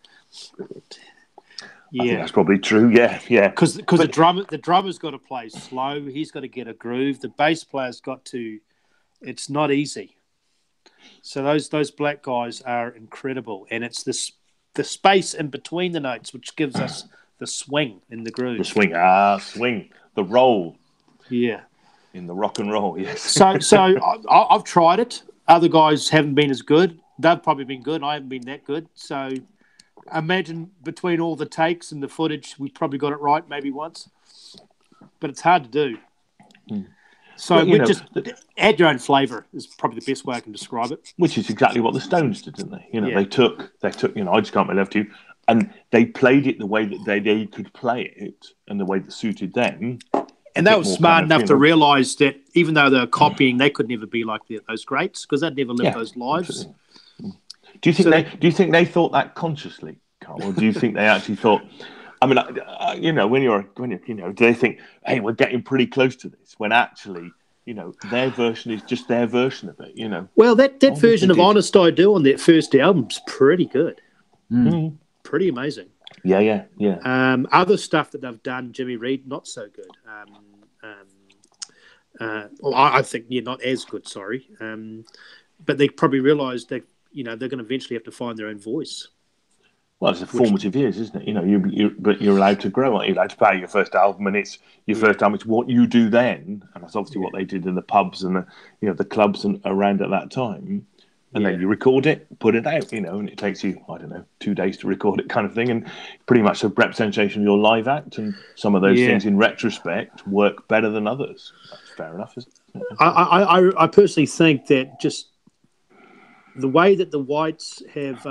Yeah, I think that's probably true. Yeah. Because the drummer's got to play slow. He's got to get a groove. The bass player's got to. It's not easy. So those black guys are incredible, and it's the space in between the notes which gives us the swing in the groove. The swing, the roll. Yeah. In the rock and roll, yes. So I've tried it. Other guys haven't been as good. They've probably been good. I haven't been that good. So imagine between all the takes and the footage, we probably got it right maybe once. But it's hard to do. So just add your own flavour is probably the best way I can describe it. Which is exactly what the Stones did, didn't they? They took I Just Can't Make Love to You, and they played it the way that they could play it and the way that suited them. And they were smart enough to realise that even though they were copying, they could never be like those greats because they'd never lived those lives. Absolutely. Do you think they thought that consciously, Carl, or do you think they actually thought? I mean, when you're, do they think, hey, we're getting pretty close to this? When actually, their version is just their version of it. Well, that version of Honest I Do on that first album's pretty good, pretty amazing. Yeah. Other stuff that they've done, Jimmy Reed, not so good. I think not as good. Sorry, but they probably realised that they're going to eventually have to find their own voice. Well, it's a formative years, isn't it? But you're allowed to grow. You're allowed to play your first album, and it's your first album. It's what you do then, and that's obviously what they did in the pubs and the clubs and around at that time. And then you record it, put it out, and it takes you, 2 days to record it, kind of thing, and pretty much a representation of your live act. And some of those things, in retrospect, work better than others. That's fair enough, isn't it? I personally think that just the way that the Whites have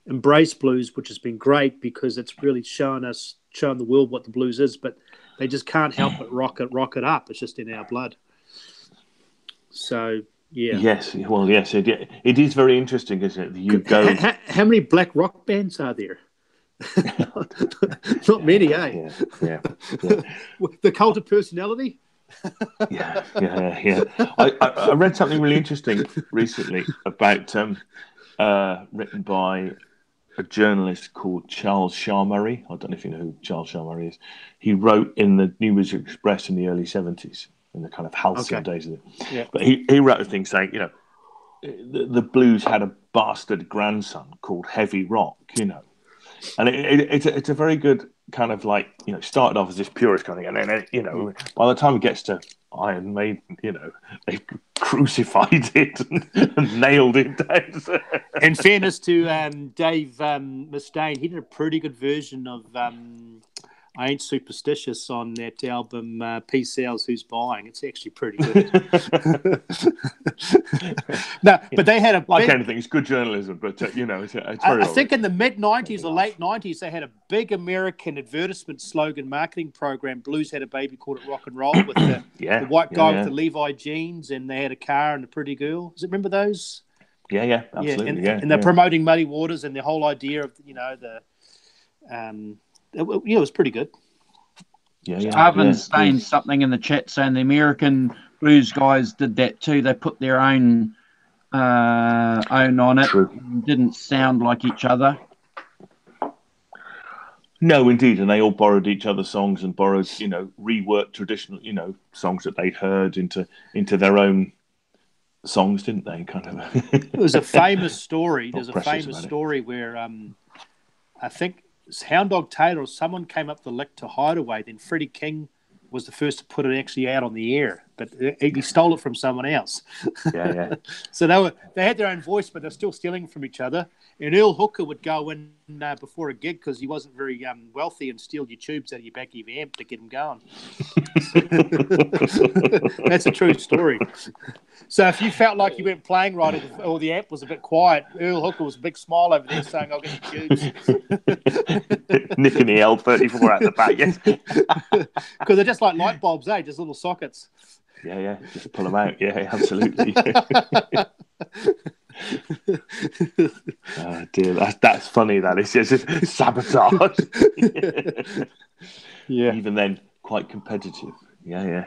embraced blues, which has been great because it's really shown the world what the blues is. But they just can't help but rock it up. It's just in our blood. So yeah. Yes, well, yes, it is very interesting, isn't it? You go. How many black rock bands are there? Not many, eh? Yeah. The Cult of Personality. Yeah. I read something really interesting recently about written by a journalist called Charles Shaw-Murray. I don't know if you know who Charles Shaw-Murray is. He wrote in the New Music Express in the early 70s, in the kind of halcyon days of it. Yeah. But he wrote a thing saying, the blues had a bastard grandson called heavy rock, and it's a very good kind of like, started off as this purist kind of thing, and then, by the time it gets to Iron Maiden, they crucified it and nailed it down. In fairness to Dave Mustaine, he did a pretty good version of I Ain't Superstitious on that album, Peace Sells, Who's Buying. It's actually pretty good. No, but they had a like anything, it's good journalism, but it's very I think in the mid-90s or late 90s, they had a big American advertisement slogan marketing program. Blues Had a Baby, Called It Rock and Roll, with the white guy with the Levi jeans, and they had a car and a pretty girl. Does it remember those? Yeah, absolutely. And they're promoting Muddy Waters, and the whole idea of, it was pretty good. Arvin's saying something in the chat saying the American blues guys did that too. They put their own on it. True. Didn't sound like each other. No, indeed, and they all borrowed each other's songs and borrowed, reworked traditional, songs that they'd heard into their own songs, didn't they? Kind of. It was a famous story. There's a famous story where I think Hound Dog Taylor or someone came up the lick to Hideaway. Then Freddie King was the first to put it actually out on the air, but he stole it from someone else. Yeah. So they had their own voice, but they're still stealing from each other. And Earl Hooker would go in before a gig because he wasn't very wealthy and steal your tubes out of your back of your amp to get him going. That's a true story. So if you felt like you weren't playing right or the amp was a bit quiet, Earl Hooker was a big smile over there saying, "I'll get your tubes." Nicking the L34 out the back, yes. Because they're just like light bulbs, just little sockets. Yeah, just pull them out. Yeah, absolutely. Oh dear, that's funny. That is just sabotage. Yeah. Even then, quite competitive. Yeah.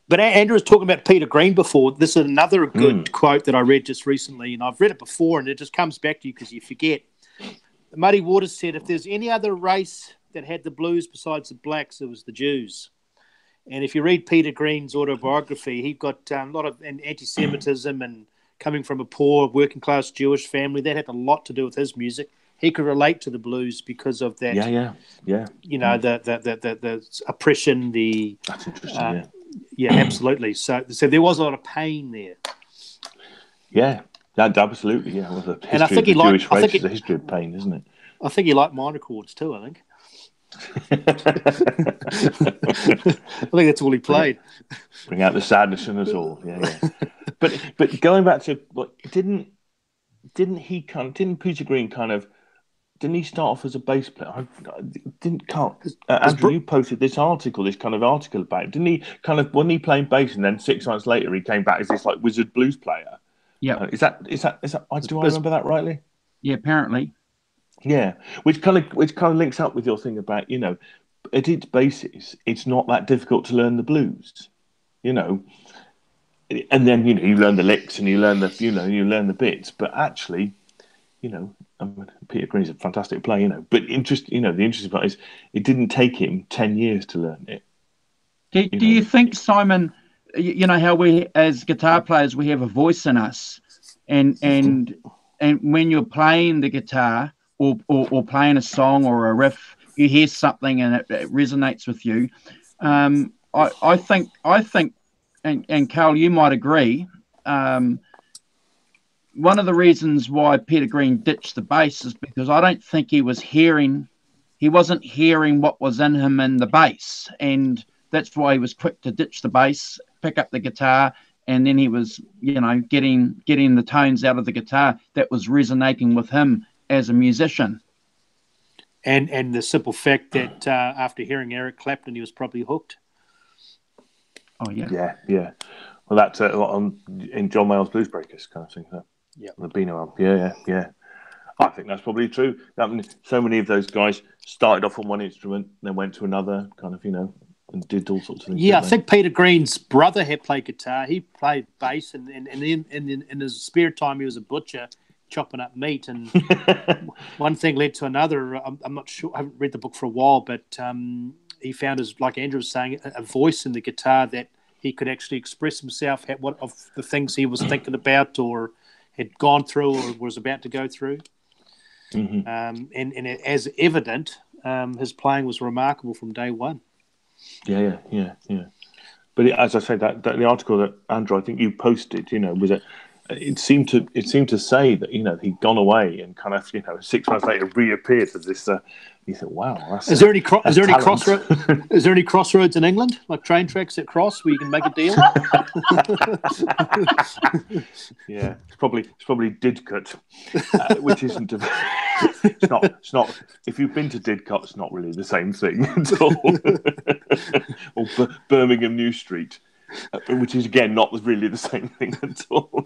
But Andrew was talking about Peter Green before. This is another good quote that I read just recently, and I've read it before, and it just comes back to you because you forget. Muddy Waters said, if there's any other race that had the blues besides the blacks, it was the Jews. And if you read Peter Green's autobiography, he got a lot of anti-Semitism and coming from a poor working-class Jewish family. That had a lot to do with his music. He could relate to the blues because of that. Yeah. The oppression. That's interesting. Yeah, absolutely. So there was a lot of pain there. Yeah, absolutely. Yeah, well, the history I think of the Jewish race is a history of pain, isn't it? I think he liked minor chords too. I think. I think that's all he played. Bring out the sadness in us all. Yeah. But going back to didn't Peter Green didn't he start off as a bass player? Andrew, you posted this kind of article about it. Didn't he wasn't he playing bass and then 6 months later he came back as this like wizard blues player? Yeah. Is that do I remember that rightly? Yeah, apparently. Yeah, which kind of links up with your thing about at its basis, it's not that difficult to learn the blues, and then you learn the licks and you learn the bits, but actually, Peter Green's a fantastic player, but the interesting part is it didn't take him 10 years to learn it. Do you think, Simon, how we as guitar players we have a voice in us, and when you're playing the guitar or playing a song or a riff, you hear something and it resonates with you. I think, and Carl, you might agree. One of the reasons why Peter Green ditched the bass is because I don't think he wasn't hearing what was in him in the bass, and that's why he was quick to ditch the bass, pick up the guitar, and then he was, getting the tones out of the guitar that was resonating with him as a musician. and the simple fact that after hearing Eric Clapton, he was probably hooked. Oh yeah. Yeah. Well, that's a lot in John Mayall's Blues Breakers kind of thing. Yeah. The Beano album. Yeah. I think that's probably true. I mean, so many of those guys started off on one instrument, then went to another, kind of, and did all sorts of things. Yeah, I think Peter Green's brother had played guitar. He played bass, and in his spare time, he was a butcher, chopping up meat. And one thing led to another. I'm not sure. I haven't read the book for a while, but he found, like Andrew was saying, a voice in the guitar that he could actually express himself, what of the things he was thinking about or had gone through or was about to go through. Mm-hmm. And as evident, his playing was remarkable from day one. Yeah. But as I say, that the article that Andrew, I think you posted, was it seemed to say that he'd gone away and kind of 6 months later reappeared as this. You thought, wow, is there any crossroads? Is there any crossroads in England, like train tracks that cross where you can make a deal? Yeah, it's probably Didcot, which isn't. It's not. If you've been to Didcot, it's not really the same thing at all. Or Birmingham New Street, which is again not really the same thing at all.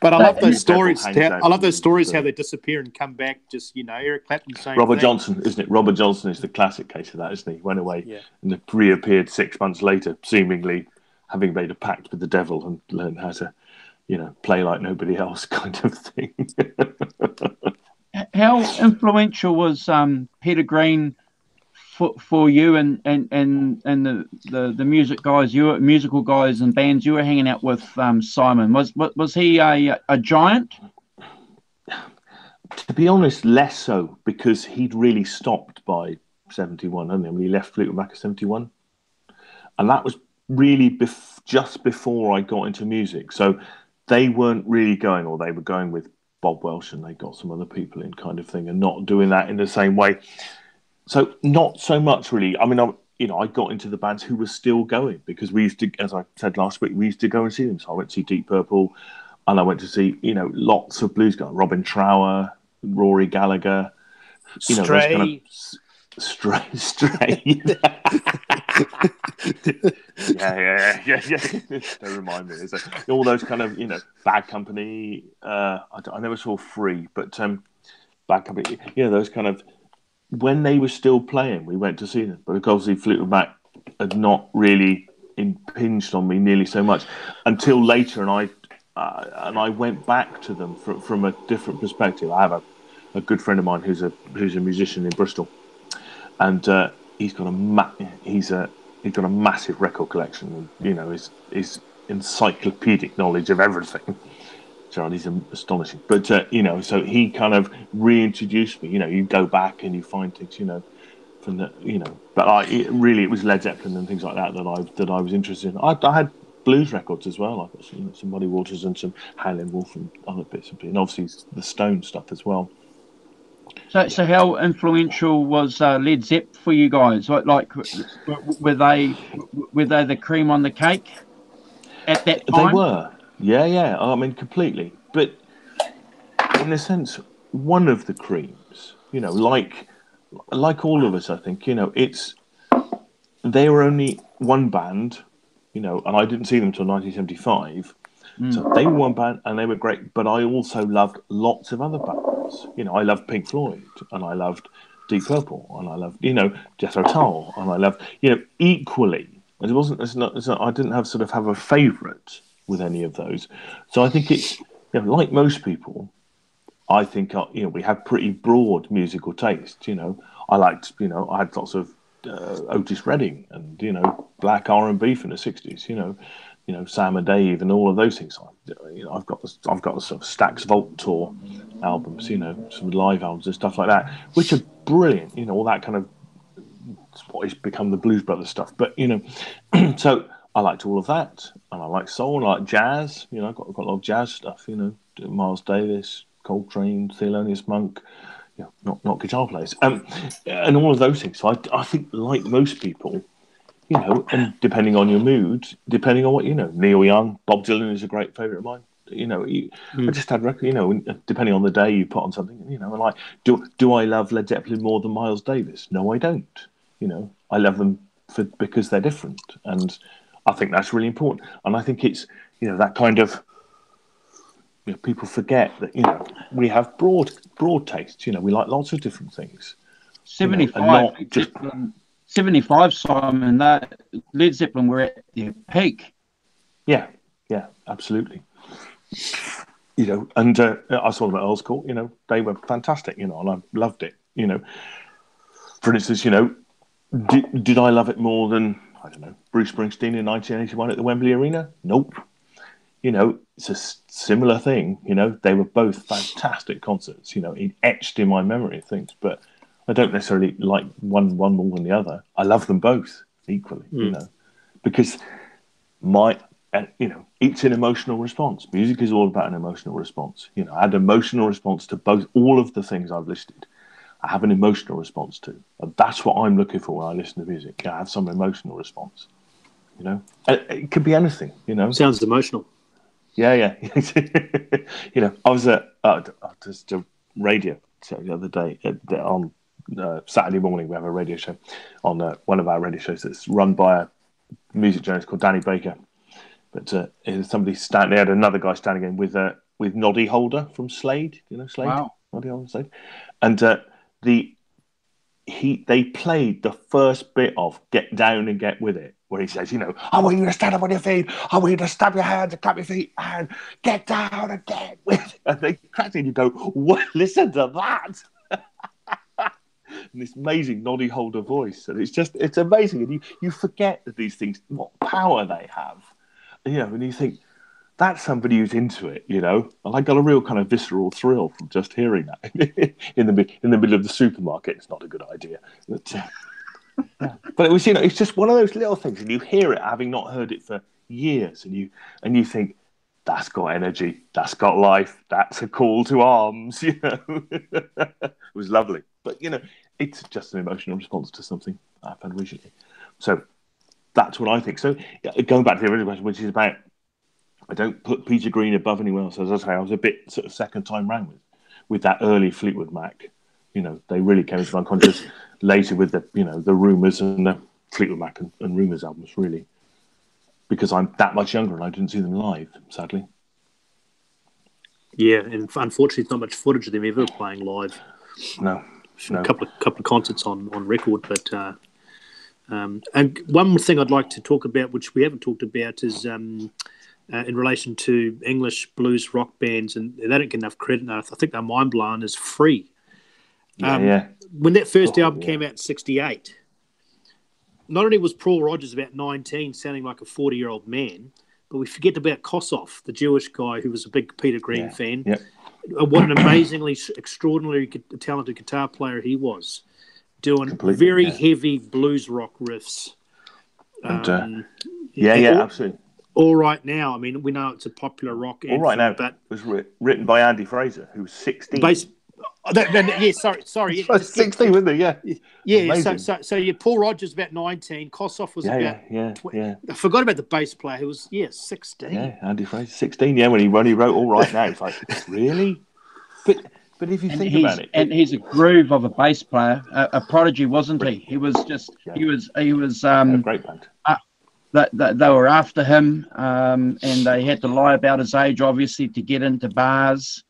But I love those stories. I love those stories how they disappear and come back. Just Eric Clapton saying. Robert Johnson, isn't it? Robert Johnson is the classic case of that, isn't he? Went away and reappeared 6 months later, seemingly having made a pact with the devil and learned how to, play like nobody else, kind of thing. How influential was Peter Green for you and the musical guys and bands you were hanging out with, Simon? Was he a giant? To be honest, less so, because he'd really stopped by 71, hadn't he? When he left Fleetwood Mac at 71, and that was really just before I got into music. So they weren't really going, or they were going with Bob Welsh, and they got some other people in, kind of thing, and not doing that in the same way. So not so much really. I mean, I got into the bands who were still going, because we used to, as I said last week, we used to go and see them. So I went to see Deep Purple, and I went to see, lots of blues guys, Robin Trower, Rory Gallagher, Stray. those kind of Stray. yeah. Don't remind me. All those kind of, Bad Company. I never saw Free, but Bad Company. Those kind of. When they were still playing, we went to see them, but obviously Fleetwood Mac had not really impinged on me nearly so much until later, and I went back to them from a different perspective. I have a good friend of mine who's a musician in Bristol, and he's got a massive record collection, and his encyclopedic knowledge of everything. Charlie's astonishing, but so he kind of reintroduced me. You go back and you find things, from the, but it was Led Zeppelin and things like that I was interested in. I had blues records as well. I've got some Muddy Waters and some Howlin' Wolf and other bits and obviously the Stone stuff as well. So how influential was Led Zepp for you guys? Like were they the cream on the cake at that time? They were. Yeah. I mean, completely. But in a sense, one of the creams, like all of us, I think, they were only one band, and I didn't see them until 1975. So they were one band and they were great. But I also loved lots of other bands. I loved Pink Floyd, and I loved Deep Purple, and I loved, Jethro Tull, and I loved, equally. It wasn't. It's not. I didn't have a favourite with any of those. So I think it's, like most people, I think, we have pretty broad musical taste. I liked, I had lots of Otis Redding and, black R&B from the 60s, Sam and Dave and all of those things. I've got the sort of Stax Vault Tour albums, some live albums and stuff like that, which are brilliant, all that kind of, what has become the Blues Brothers stuff. But, so I liked all of that, and I like soul, I like jazz. I've got a lot of jazz stuff. Miles Davis, Coltrane, Thelonious Monk. Not guitar players, and all of those things. So I think, like most people, and depending on your mood, depending on what Neil Young, Bob Dylan is a great favourite of mine. I just had depending on the day you put on something, and like, do I love Led Zeppelin more than Miles Davis? No, I don't. I love them because they're different, and I think that's really important. And I think it's that kind of people forget that we have broad tastes. We like lots of different things. 75, 75, Simon. That Led Zeppelin were at their peak. Yeah, absolutely. And I saw them at Earl's Court. They were fantastic. And I loved it. For instance, did I love it more than Bruce Springsteen in 1981 at the Wembley Arena? Nope. It's a similar thing. They were both fantastic concerts. It etched in my memory of things, but I don't necessarily like one more than the other. I love them both equally. Because it's an emotional response. Music is all about an emotional response. I had an emotional response to all of the things I've listed. I have an emotional response to, and that's what I'm looking for when I listen to music. I have some emotional response. It could be anything. Sounds emotional. Yeah. I was at just a radio show the other day on Saturday morning. We have a radio show on one of our radio shows that's run by a music journalist called Danny Baker. But somebody they had another guy standing in with Noddy Holder from Slade. Slade? Wow. Noddy Holder, Slade. And they played the first bit of Get Down and Get With It, where he says, I want you to stand up on your feet, I want you to stamp your hands and clap your feet and get down and get with it. And they cracked it and you go, what? Listen to that. And this amazing Noddy Holder voice. And it's amazing. And you forget that these things, what power they have. And you think, that's somebody who's into it, and I got a real kind of visceral thrill from just hearing that in the middle of the supermarket. It's not a good idea, but it was, it's just one of those little things, and you hear it having not heard it for years, and you think, that's got energy, that's got life, that's a call to arms. It was lovely, but it's just an emotional response to something I found recently. So that's what I think. So going back to the original question, which is about, I don't put Peter Green above anyone else. As I say, I was a bit sort of second time round with that early Fleetwood Mac. They really came into my conscious later with the the Rumours and the Fleetwood Mac and Rumours albums, really, because I'm that much younger and I didn't see them live, sadly. Yeah, and unfortunately, there's not much footage of them ever playing live. No. A couple of concerts on record, but and one thing I'd like to talk about, which we haven't talked about, is in relation to English blues rock bands, and they don't get enough credit. I think they're mind blown, is Free. When that first album came out in '68, not only was Paul Rodgers about 19, sounding like a 40-year-old man, but we forget about Kossoff, the Jewish guy who was a big Peter Green fan. Yeah. What an amazingly, extraordinarily talented guitar player he was, doing very heavy blues rock riffs. And, absolutely. All Right Now. I mean, we know it's a popular rock anthem. All Right Now, but was written by Andy Fraser, who was 16. Sorry. He was 16, wasn't he? Yeah. Yeah. So Paul Rodgers about 19. Kossoff was about. I forgot about the bass player who was 16. Yeah, Andy Fraser, 16. Yeah, when he wrote All Right Now, it's like, really? But if you think about it, and he's a groove of a bass player, a prodigy, wasn't he? He was just he was a great band. They were after him, and they had to lie about his age, obviously, to get into bars.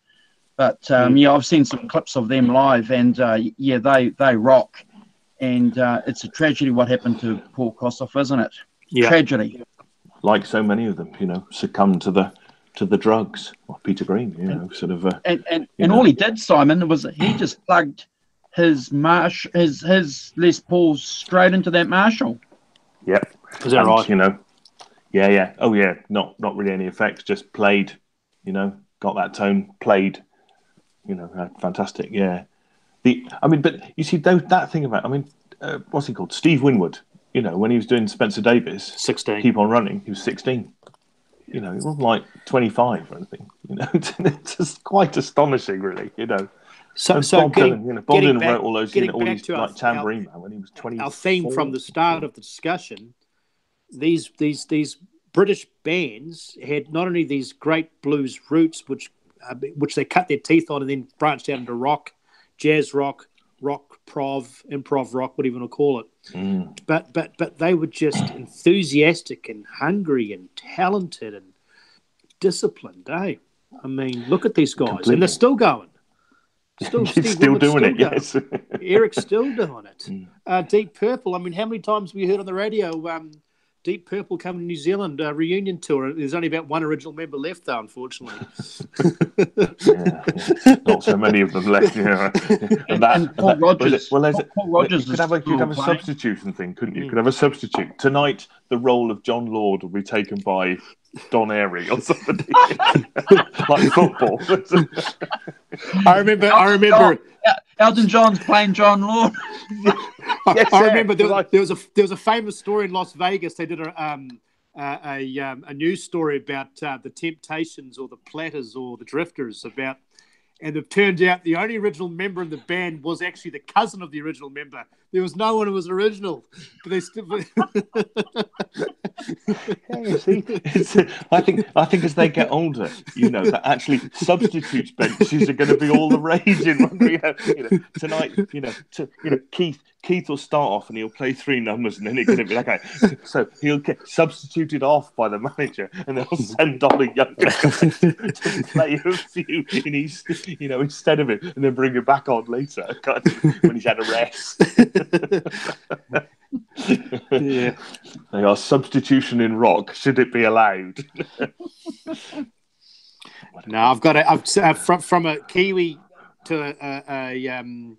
But I've seen some clips of them live, and they rock. And it's a tragedy what happened to Paul Kossoff, isn't it? Yeah. Tragedy. Like so many of them, succumbed to the drugs. Well, Peter Green, sort of. And all he did, Simon, was he just plugged his Les Pauls straight into that Marshall. Yep. Is that right? Yeah. Oh, yeah. Not really any effects. Just played. Got that tone. Played. Fantastic. Yeah. But you see that thing about. What's he called? Steve Winwood. When he was doing Spencer Davis, 16. Keep on Running. He was 16. He wasn't like 25 or anything. It's just quite astonishing, really. So Bob getting, Dylan, Bob getting Dylan back, wrote all those, getting all back these to like Tambourine Man when he was 20. Our theme from the start of the discussion: these British bands had not only these great blues roots, which they cut their teeth on and then branched out into rock, jazz rock, improv rock, whatever you want to call it. But they were just enthusiastic and hungry and talented and disciplined, eh? I mean, look at these guys. Completely. And they're still going. He's still doing it, going. yes. Eric's still doing it. Deep Purple, I mean, how many times have we heard on the radio Deep Purple coming to New Zealand, reunion tour? There's only about one original member left, though, unfortunately. Not so many of them left. And Paul Rogers. Paul Rogers you'd have a substitution thing, couldn't you? You could have a substitute. Tonight, the role of John Lord will be taken by Don Airy or somebody. Like football. I remember. Elton John's playing John Lord. I remember there was a famous story in Las Vegas. They did a news story about the Temptations or the Platters or the Drifters and it turned out the only original member in the band was actually the cousin of the original member. There was no one who was original, but they still. You see, I think as they get older, that actually substitutes benches are going to be all the rage in tonight. Keith will start off and he'll play 3 numbers, and then he's going to be like, okay, so he'll get substituted off by the manager, and they'll send on a younger guy to play a few in his, instead of it, and then bring him back on later when he's had a rest. Yeah, they are substitution in rock. Should it be allowed? No, I've got from a Kiwi to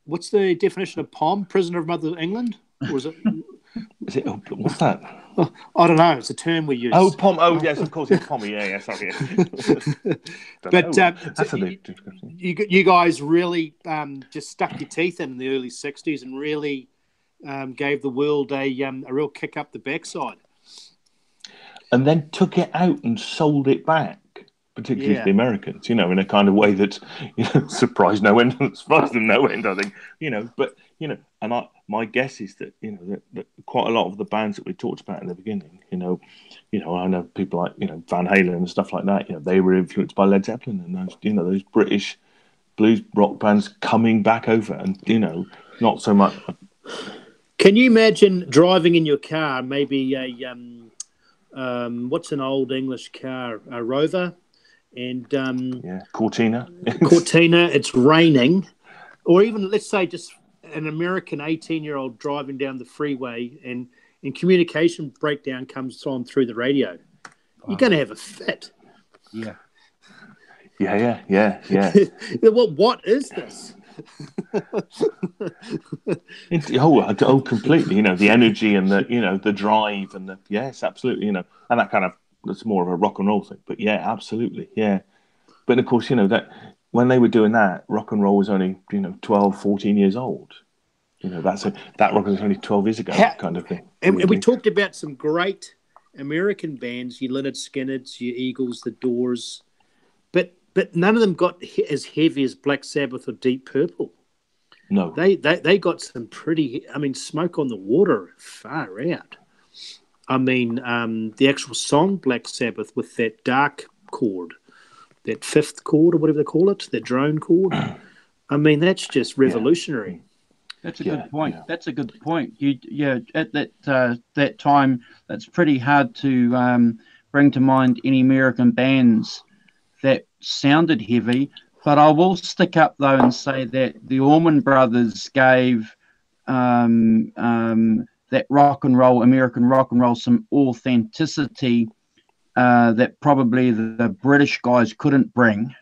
what's the definition of POM? Prisoner of Mother England? Or is it? What's that? I don't know. It's a term we use. Oh, POM. Oh, yes, of course, it's POM. Yeah, sorry. But that's a new description. You guys really just stuck your teeth in the early '60s and really gave the world a real kick up the backside. And then took it out and sold it back, particularly to the Americans, in a kind of way that, surprised no end, surprised them no end, I think, but, and my guess is that, that quite a lot of the bands that we talked about in the beginning, I know people like, Van Halen and stuff like that, they were influenced by Led Zeppelin and those British blues rock bands coming back over and, not so much. Can you imagine driving in your car, maybe what's an old English car, a Rover? And Cortina. Cortina, it's raining. Or even, let's say, just an American 18-year-old driving down the freeway and communication breakdown comes on through the radio. You're going to have a fit. Yeah. Yeah. What is this? Oh, completely. The energy and the drive and yes, absolutely. And that kind of, that's more of a rock and roll thing. But yeah, absolutely, yeah. But of course, that when they were doing that, rock and roll was only 12, 14 years old. That rock was only 12 years ago, kind of thing. And we talked about some great American bands, your Lynyrd Skynyrd's, your Eagles, the Doors, but none of them got as heavy as Black Sabbath or Deep Purple. No, they got some pretty. I mean, Smoke on the Water, far out. I mean, the actual song Black Sabbath with that dark chord, that 5th chord or whatever they call it, that drone chord. I mean, that's just revolutionary. That's a good point. Yeah. That's a good point. At that time, that's pretty hard to bring to mind any American bands that sounded heavy. But I will stick up though and say that the Allman Brothers gave that American rock and roll, some authenticity that probably the British guys couldn't bring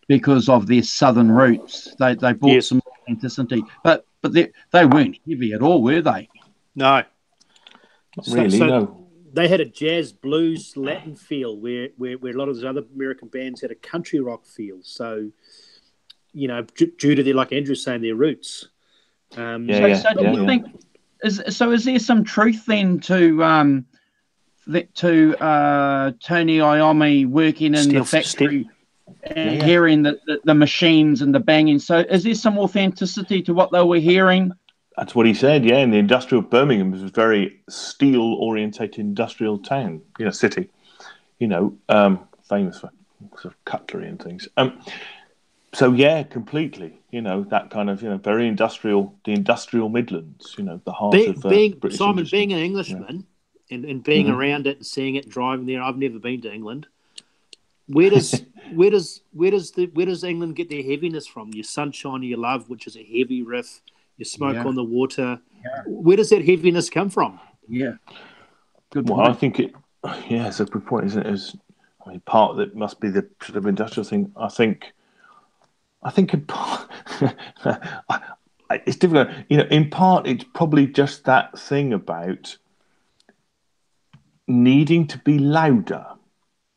because of their southern roots. They brought some authenticity, but they weren't heavy at all, were they? No, no. They had a jazz, blues, Latin feel where a lot of those other American bands had a country rock feel. So, due to their, like Andrew's saying, their roots. So do you think? Is there some truth then to Tony Iommi working in the factory and hearing the machines and the banging? So is there some authenticity to what they were hearing? That's what he said. Yeah, and the industrial Birmingham was a very steel-orientated industrial town, city. Famous for sort of cutlery and things. So yeah, completely. That kind of very industrial, the industrial Midlands. The heart of British Simon, industry. being an Englishman and being around it and seeing it, driving there. I've never been to England. Where does England get their heaviness from? Your Sunshine of Your Love, which is a heavy riff. Your Smoke on the Water. Yeah. Where does that heaviness come from? Yeah. Good point. I think it's a good point, isn't it? Part of it must be the sort of industrial thing. I think in part, it's difficult. In part, it's probably just that thing about needing to be louder.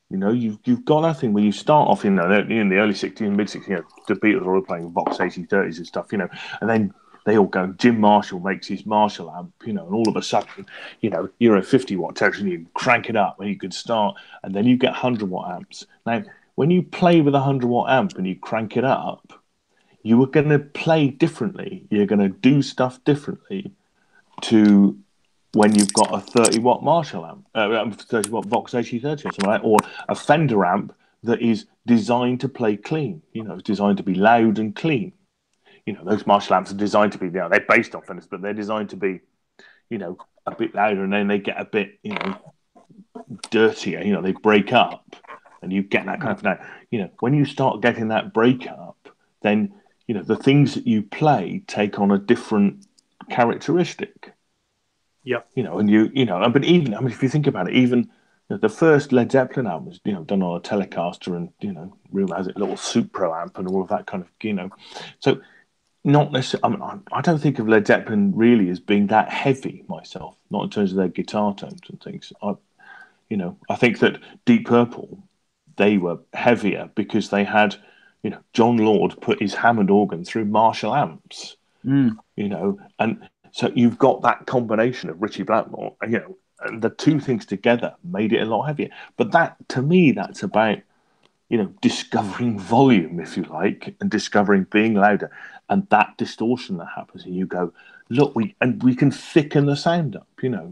You've got that thing where you start off in the early 60s and mid 60s. The Beatles are all playing Vox 8030s and stuff. And then they all go. Jim Marshall makes his Marshall amp, and all of a sudden, you're a 50-watt territory, and you crank it up, and you could start, and then you get 100-watt amps. Now, when you play with a 100-watt amp and you crank it up, you are going to play differently. You're going to do stuff differently to when you've got a 30-watt Marshall amp, 30-watt Vox 8030 or something like that, or a Fender amp that is designed to play clean. It's designed to be loud and clean. Those Marshall amps are designed to be, they're based on Fenders, but they're designed to be, a bit louder, and then they get a bit, dirtier. They break up, and you get that kind of now. When you start getting that break up, then the things that you play take on a different characteristic. Yeah. But even if you think about it, even the first Led Zeppelin album was done on a Telecaster, and Rumour has it little Supro amp and all of that kind of so. Not necessarily. I don't think of Led Zeppelin really as being that heavy myself. Not in terms of their guitar tones and things. I think that Deep Purple, they were heavier because they had, John Lord put his Hammond organ through Marshall amps. And so you've got that combination of Ritchie Blackmore, and the two things together made it a lot heavier. But that, to me, that's about discovering volume, if you like, and discovering being louder, and that distortion that happens, and you go, look, we can thicken the sound up.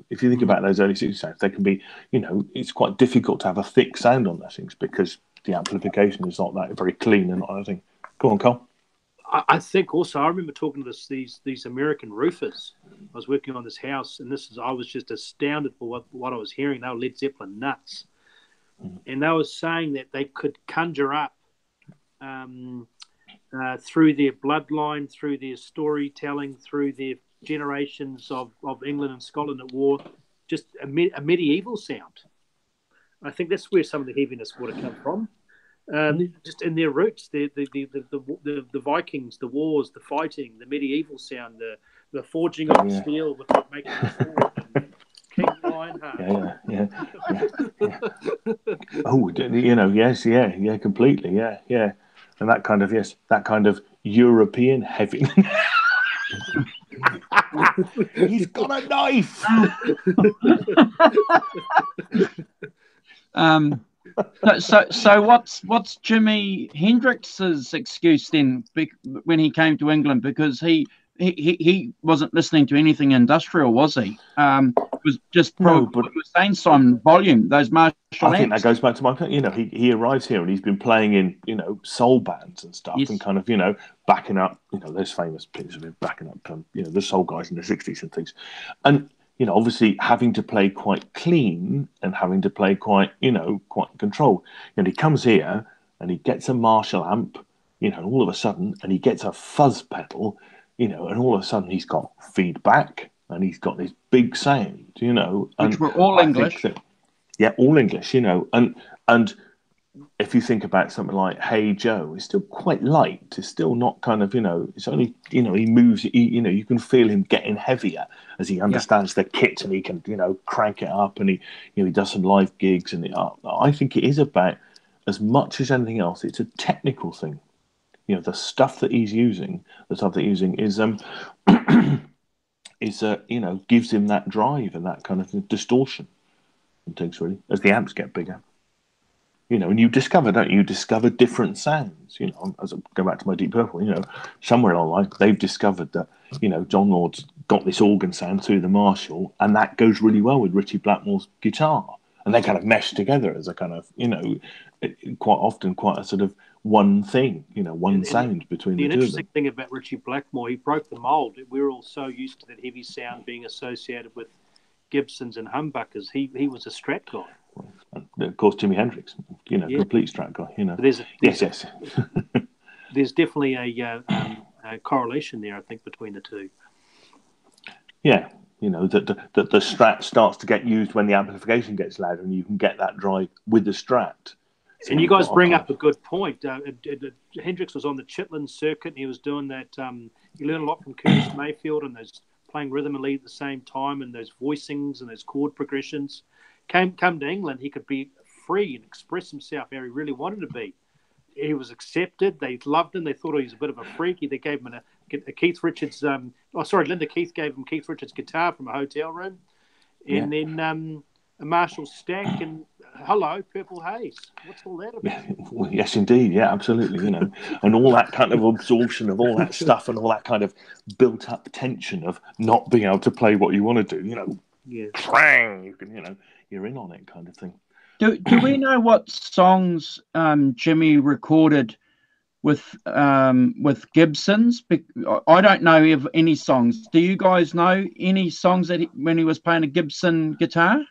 If you think about those early 60s sounds, they can be, it's quite difficult to have a thick sound on those things because the amplification is not that very clean and not everything. Go on, Carl. I think also I remember talking to these American roofers. I was working on this house, and I was just astounded for what I was hearing. They were Led Zeppelin nuts. And they were saying that they could conjure up through their bloodline, through their storytelling, through their generations of England and Scotland at war, just a medieval sound. I think that's where some of the heaviness would have come from, just in their roots, the Vikings, the wars, the fighting, the medieval sound, the forging of steel with making the sword. King Lionheart. Yeah. Oh, yes, yeah, completely, yeah, and that kind of European heavy. He's got a knife. So what's Jimi Hendrix's excuse then when he came to England? Because he wasn't listening to anything industrial, was he? It was just probably what you were saying, Simon, volume, those Marshall amps. I think that goes back to my point. He arrives here and he's been playing in, soul bands and stuff, and kind of, backing up, those famous pictures of him backing up, the soul guys in the 60s and things. And, obviously having to play quite clean and having to play quite controlled. He comes here and he gets a Marshall amp, all of a sudden, and he gets a fuzz pedal, and all of a sudden he's got feedback and he's got this big sound, Which were all English. All English, and if you think about something like Hey Joe, it's still quite light. It's still not kind of, it's only, he moves, you can feel him getting heavier as he understands the kit, and he can, crank it up, and he does some live gigs. And I think it is about, as much as anything else, it's a technical thing. The stuff that he's using, is gives him that drive and that kind of distortion and things, really, as the amps get bigger. You know, and you discover, don't you? You discover different sounds. You know, as I go back to my Deep Purple, you know, somewhere along the line, they've discovered that, you know, John Lord's got this organ sound through the Marshall, and that goes really well with Richie Blackmore's guitar. And they kind of mesh together as a kind of, you know, quite often quite a sort of one thing, you know, one sound between the two of them. The interesting thing about Richie Blackmore, he broke the mold. We're all so used to that heavy sound being associated with Gibsons and humbuckers. He was a Strat guy. And of course, Jimi Hendrix, you know, complete Strat guy, you know. Yes. There's definitely a correlation there, I think, between the two. Yeah, you know, that the Strat starts to get used when the amplification gets louder, and you can get that drive with the Strat. So and you guys bring up a good point. Hendrix was on the Chitlin circuit, and he was doing that. He learned a lot from Curtis Mayfield and those playing rhythm and lead at the same time, and those voicings and those chord progressions. Come to England, he could be free and express himself how he really wanted to be. He was accepted. They loved him. They thought he was a bit of a freaky. They gave him a Keith Richards. Linda Keith gave him Keith Richards guitar from a hotel room, and then a Marshall Stack and hello Purple Haze. What's all that about? Well, yes, indeed. Yeah, absolutely. You know, and all that kind of absorption of all that stuff and all that kind of built-up tension of not being able to play what you want to do. You know, twang. You can, you know, you're in on it, kind of thing. Do we know what songs Jimmy recorded with Gibsons? I don't know of any songs. Do you guys know any songs that when he was playing a Gibson guitar?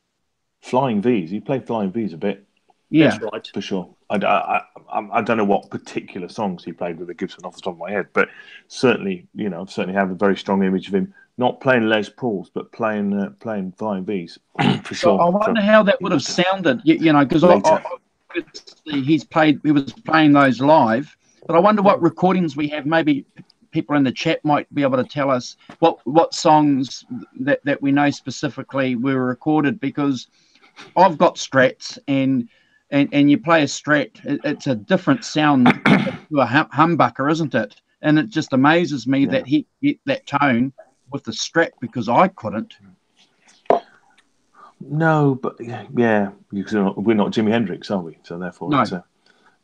Flying V's. He played Flying V's a bit. Yeah, that's right, for sure. I don't know what particular songs he played with the Gibson off the top of my head, but certainly, you know, I've certainly have a very strong image of him not playing Les Pauls, but playing Flying V's for sure. So I wonder how that would have sounded, you know, because he was playing those live, but I wonder what recordings we have. Maybe people in the chat might be able to tell us what songs that we know specifically were recorded, because I've got Strats and you play a Strat, it's a different sound to a humbucker, isn't it? And it just amazes me that he get that tone with the Strat, because I couldn't. No, but yeah, because we're not Jimi Hendrix, are we? So therefore, no.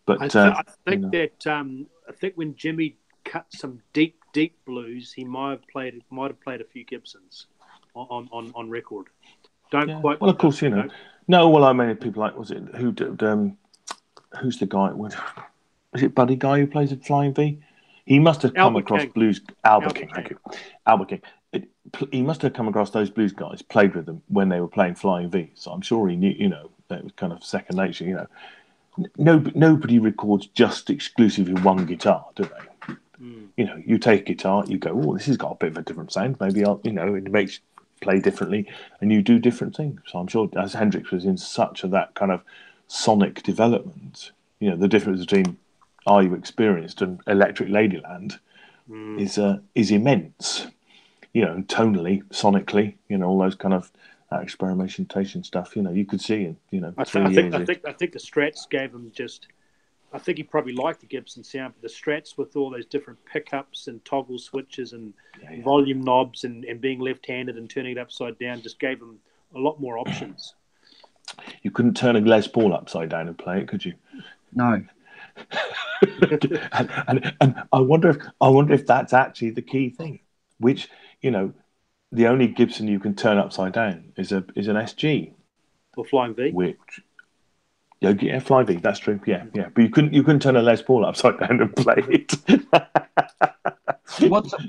But I think you know. I think when Jimmy cut some deep blues, he might have played a few Gibsons on record. Don't quite. Well, of course, you know. No, well, I mean, people like, was it who did? Who's the guy? Was it Buddy Guy who plays at Flying V? He must have come across blues. Albert King, thank you, Albert King. He must have come across those blues guys, played with them when they were playing Flying V. So I'm sure he knew, you know, that it was kind of second nature. You know, nobody records just exclusively one guitar, do they? You know, you take a guitar, you go, oh, this has got a bit of a different sound. Maybe you know, it makes play differently, and you do different things. So I'm sure as Hendrix was in such of that kind of sonic development, you know, the difference between Are You Experienced and Electric Ladyland is immense. You know, think all those kind of experimentation stuff. You know, you could see it. You know, I think the Strats gave him just. I think he probably liked the Gibson sound, but the Strats with all those different pickups and toggle switches and volume knobs and being left-handed and turning it upside down just gave him a lot more options. You couldn't turn a Les Paul upside down and play it, could you? No. and I wonder if that's actually the key thing. Which, you know, the only Gibson you can turn upside down is an SG or Flying V. Which. Yeah, Flying V. That's true. Yeah. But you couldn't turn a Les Paul upside down and play it.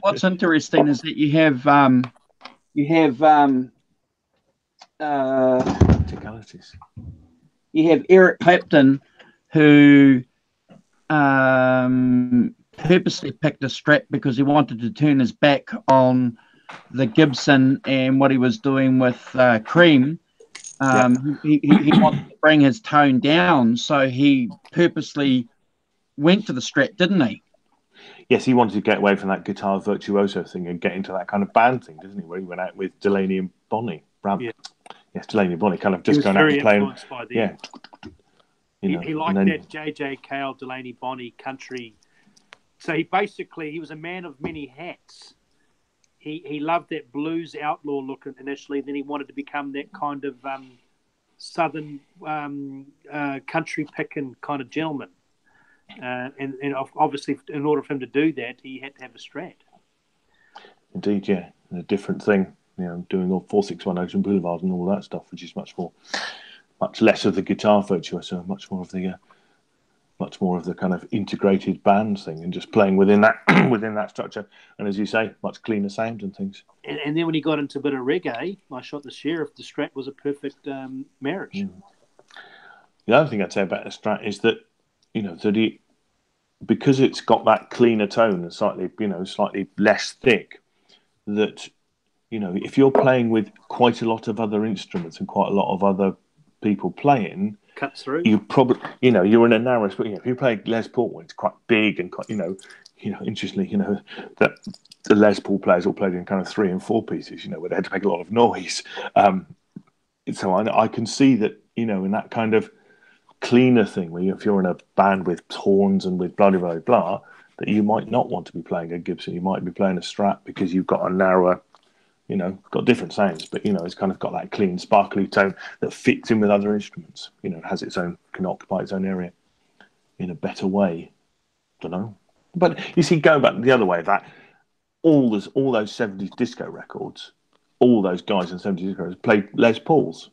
What's interesting is that you have technicalities. You have Eric Clapton, who purposely picked a Strat because he wanted to turn his back on the Gibson and what he was doing with Cream. He wanted to bring his tone down, so he purposely went to the Strat, didn't he? Yes, he wanted to get away from that guitar virtuoso thing and get into that kind of band thing, doesn't he? Where he went out with Delaney and Bonnie. Yes, Delaney and Bonnie, kind of just going out and playing. He liked that J.J. Cale, Delaney, Bonnie country. So he was a man of many hats. He loved that blues outlaw look initially. Then he wanted to become that kind of southern country picking kind of gentleman. And obviously, in order for him to do that, he had to have a Strat. Indeed, yeah, a different thing. Doing all 461 Ocean Boulevard and all that stuff, which is much less of the guitar virtuoso, much more of the kind of integrated band thing, and just playing within that structure. And as you say, much cleaner sound and things. And then when he got into a bit of reggae, I Shot the Sheriff, the Strat was a perfect marriage. Mm. The other thing I'd say about the Strat is that because it's got that cleaner tone and slightly less thick, that if you're playing with quite a lot of other instruments and quite a lot of other people playing, cuts through. You probably you're in a narrow spot. If you play Les Paul, it's quite big and quite interestingly, that the Les Paul players all played in kind of 3 and 4 pieces, where they had to make a lot of noise. So I can see that in that kind of cleaner thing, where if you're in a band with horns and with blah, blah, blah, blah, that you might not want to be playing a Gibson. You might be playing a Strat because you've got a narrower, got different sounds, but, it's kind of got that clean, sparkly tone that fits in with other instruments, has can occupy its own area in a better way. Don't know. But you see, going back the other way, that all those 70s disco records, all those guys in 70s disco records played Les Pauls.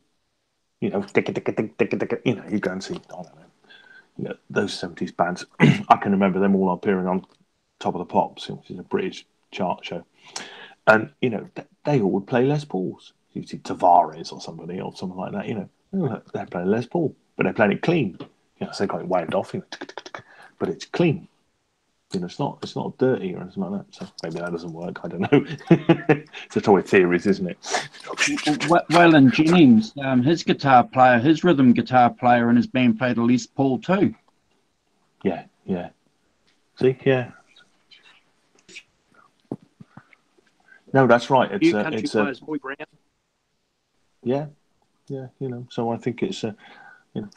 You go and see, I don't know, those 70s bands. I can remember them all appearing on Top of the Pops, which is a British chart show. And, they all would play Les Pauls. You'd see Tavares or somebody or something like that, they're playing Les Paul, but they're playing it clean. So they got it wound off, but it's clean. It's not dirty or anything like that. So maybe that doesn't work. I don't know. It's a toy theories, isn't it? Waylon Jennings, his rhythm guitar player in his band played a Les Paul too. Yeah. See, yeah. No, that's right. It's players, Boy Brown. Yeah. So I think it's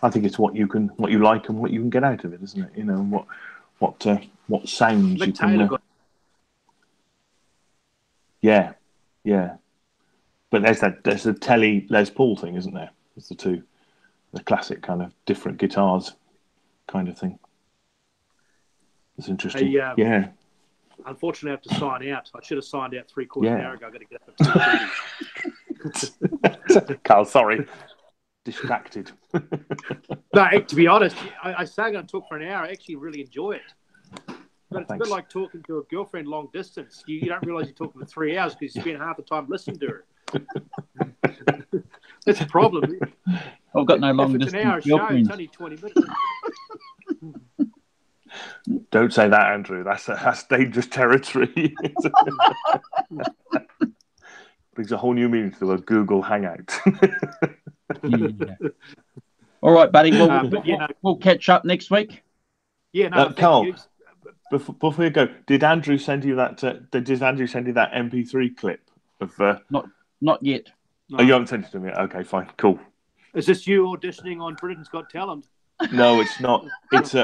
I think it's what you like and what you can get out of it, isn't it? What sounds Mick you Taylor can. Yeah. But there's the Telly Les Paul thing, isn't there? There's the classic kind of different guitars kind of thing. It's interesting. Yeah. Unfortunately, I have to sign out. I should have signed out 3/4 of an hour ago. I've got to get up at 2:30. Carl, sorry. Distracted. No, to be honest, I say I'm going to talk for an hour. I actually really enjoy it. But it's Thanks. a bit like talking to a girlfriend long distance. You don't realise you're talking for 3 hours because you spend half the time listening to her. That's a problem. I've got no long if it's an hour distance show, it's only 20 minutes. Don't say that, Andrew. That's dangerous territory. Brings a whole new meaning to a Google Hangout. Yeah. All right, buddy. We'll catch up next week. Yeah, no, Carl, before you go, did Andrew send you that? Did Andrew send you that MP3 clip of? Not yet. No. Oh, you haven't sent it to me. Okay, fine, cool. Is this you auditioning on Britain's Got Talent? No, it's not. It's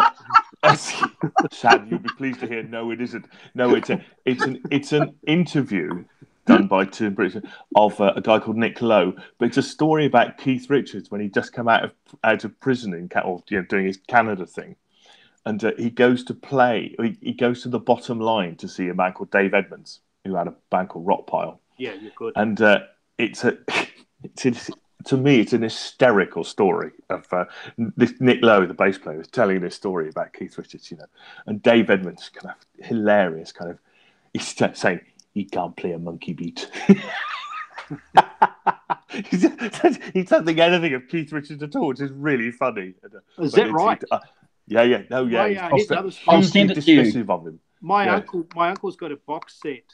Sam, you'll be pleased to hear. No, it isn't. No, it's an interview done by Tim Brits of a guy called Nick Lowe, but it's a story about Keith Richards when he just come out of prison doing his Canada thing, and he goes to play. He goes to the Bottom Line to see a man called Dave Edmonds, who had a band called Rockpile. Yeah, you're good. And to me, it's an hysterical story of this Nick Lowe, the bass player, is telling this story about Keith Richards, and Dave Edmonds, kind of hilarious, kind of, he's saying he can't play a monkey beat. He doesn't think anything of Keith Richards at all, which is really funny. Is that right? Yeah. No, yeah. I'll send it to you. Of him. My uncle's got a box set.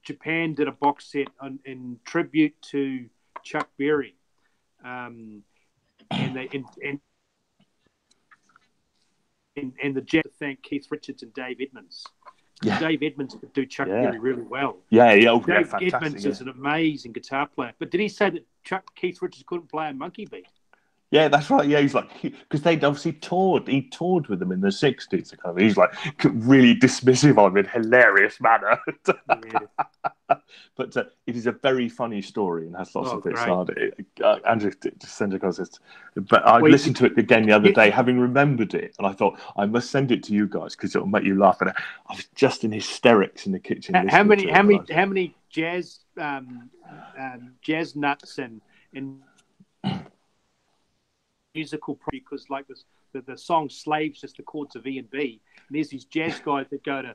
Japan did a box set in tribute to Chuck Berry, and the jet to thank Keith Richards and Dave Edmonds. Yeah. Dave Edmonds could do Chuck Berry really well. Dave Edmonds is an amazing guitar player. But did he say that Keith Richards couldn't play a monkey beat? Yeah, that's right. Yeah, he's like, because they'd obviously toured. He toured with them in the 60s. He's like really dismissive of him in hilarious manner. But it is a very funny story and has lots of bits great. on it. Andrew, just send it across it. But I Well, listened to it again the other day, having remembered it, and I thought I must send it to you guys because it'll make you laugh. And I was just in hysterics in the kitchen. How listening to it. many jazz jazz nuts and musical, because like this, the song "Slaves" just the chords of E and B. And there's these jazz guys that go to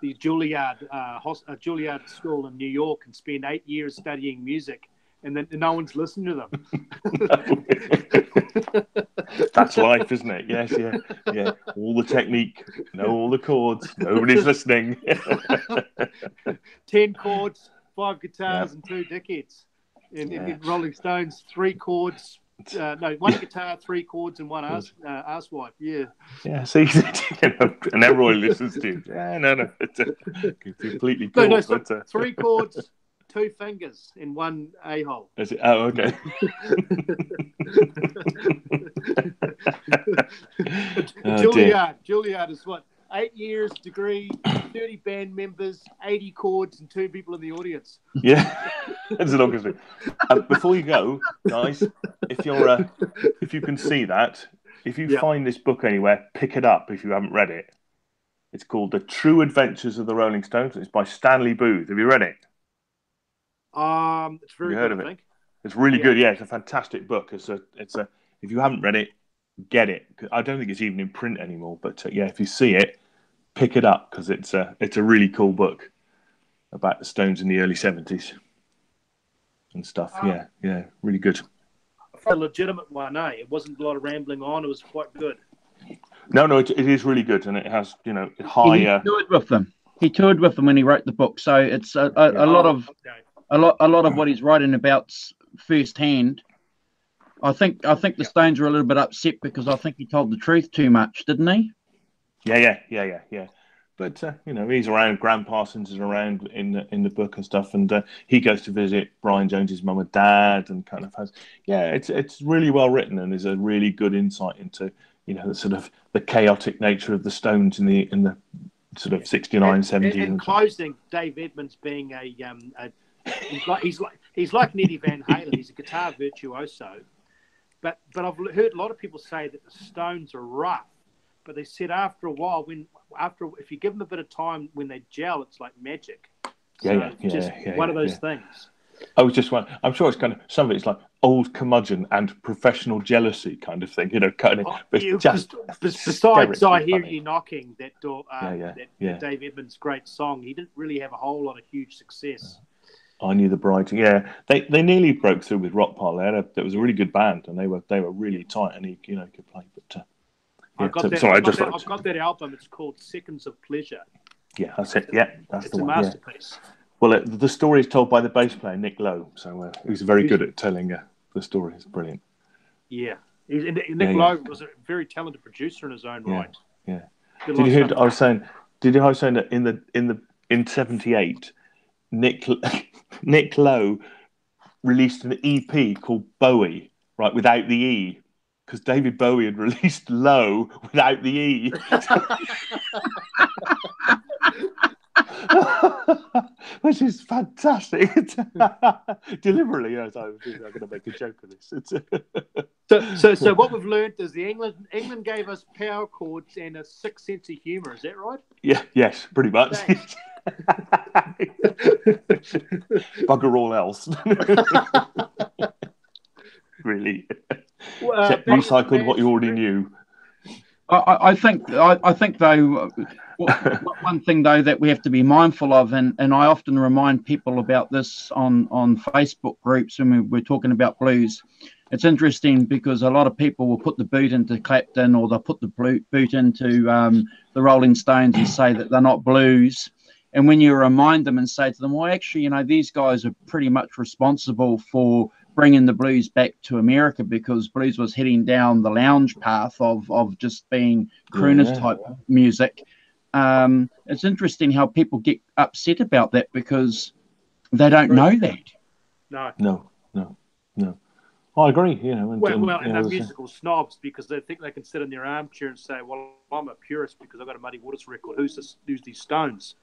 the Juilliard School in New York and spend 8 years studying music, and then no one's listening to them. That's life, isn't it? Yes, yeah. All the technique, know all the chords. Nobody's listening. 10 chords, 5 guitars, and 2 dickheads. In Rolling Stones, 3 chords. No, 1 guitar, 3 chords, and 1 asswipe. Yeah. See, and everyone listens to you. Yeah, no, it's completely cool. No, so 3 chords, 2 fingers, and 1 a-hole. Is it? Oh, okay. Juilliard is what? 8 years, degree, 30 band members, 80 chords, and 2 people in the audience. Yeah, that's an orchestra. Before you go, guys, if you can see that, if you find this book anywhere, pick it up if you haven't read it. It's called The True Adventures of the Rolling Stones. It's by Stanley Booth. Have you read it? It's very good, I think. It's really good. Yeah, it's a fantastic book. It's a. If you haven't read it, get it. I don't think it's even in print anymore. But if you see it, pick it up because it's a really cool book about the Stones in the early 70s and stuff. Yeah, really good. A legitimate one, eh? It wasn't a lot of rambling on. It was quite good. No, it is really good, and it has higher. He toured with them when he wrote the book, so it's a lot of what he's writing about's firsthand. I think the Stones were a little bit upset because I think he told the truth too much, didn't he? Yeah. But he's around. Graham Parsons is around in the book and stuff, and he goes to visit Brian Jones's mum and dad, and kind of has. Yeah, it's really well written, and there's a really good insight into the sort of the chaotic nature of the Stones in the sort of 69, 70. In closing, Dave Edmunds being he's like an Eddie Van Halen. He's a guitar virtuoso. But I've heard a lot of people say that the Stones are rough. But they said after a while, if you give them a bit of time, when they gel, it's like magic. So one of those things. I was just one. I'm sure it's kind of some of it's like old curmudgeon and professional jealousy kind of thing. Cutting it. Besides, I hear you knocking that door. That Dave Edmunds' great song. He didn't really have a whole lot of huge success. I Knew the Bride. Yeah, they nearly broke through with Rock Pile. There was a really good band, and they were really tight, and he could play. But I've got that album. It's called Seconds of Pleasure. Yeah, that's it. Yeah, that's the one. It's a masterpiece. Yeah. Well, the story is told by the bass player Nick Lowe, so he's very good at telling the story. It's brilliant. Yeah, Nick Lowe was a very talented producer in his own right. Yeah. Did you hear? I was saying that in '78. Nick Lowe released an EP called Bowie, right, without the E, because David Bowie had released Lowe without the E. Which is fantastic. Deliberately, yes, I'm going to make a joke of this. So what we've learned is England gave us power chords and a sick sense of humour. Is that right? Yeah. Yes, pretty much. Bugger all else. Really. Recycled what you already knew. I think though, one thing though that we have to be mindful of, and I often remind people about this on Facebook groups when we're talking about blues. It's interesting because a lot of people will put the boot into Clapton, or they'll put the boot into the Rolling Stones and say that they're not blues. And when you remind them and say to them, well, actually, these guys are pretty much responsible for bringing the blues back to America, because blues was heading down the lounge path of just being crooners type music. It's interesting how people get upset about that because they don't know that. No. I agree. And they're musical snobs because they think they can sit in their armchair and say, well, I'm a purist because I've got a Muddy Waters record. Who's these Stones?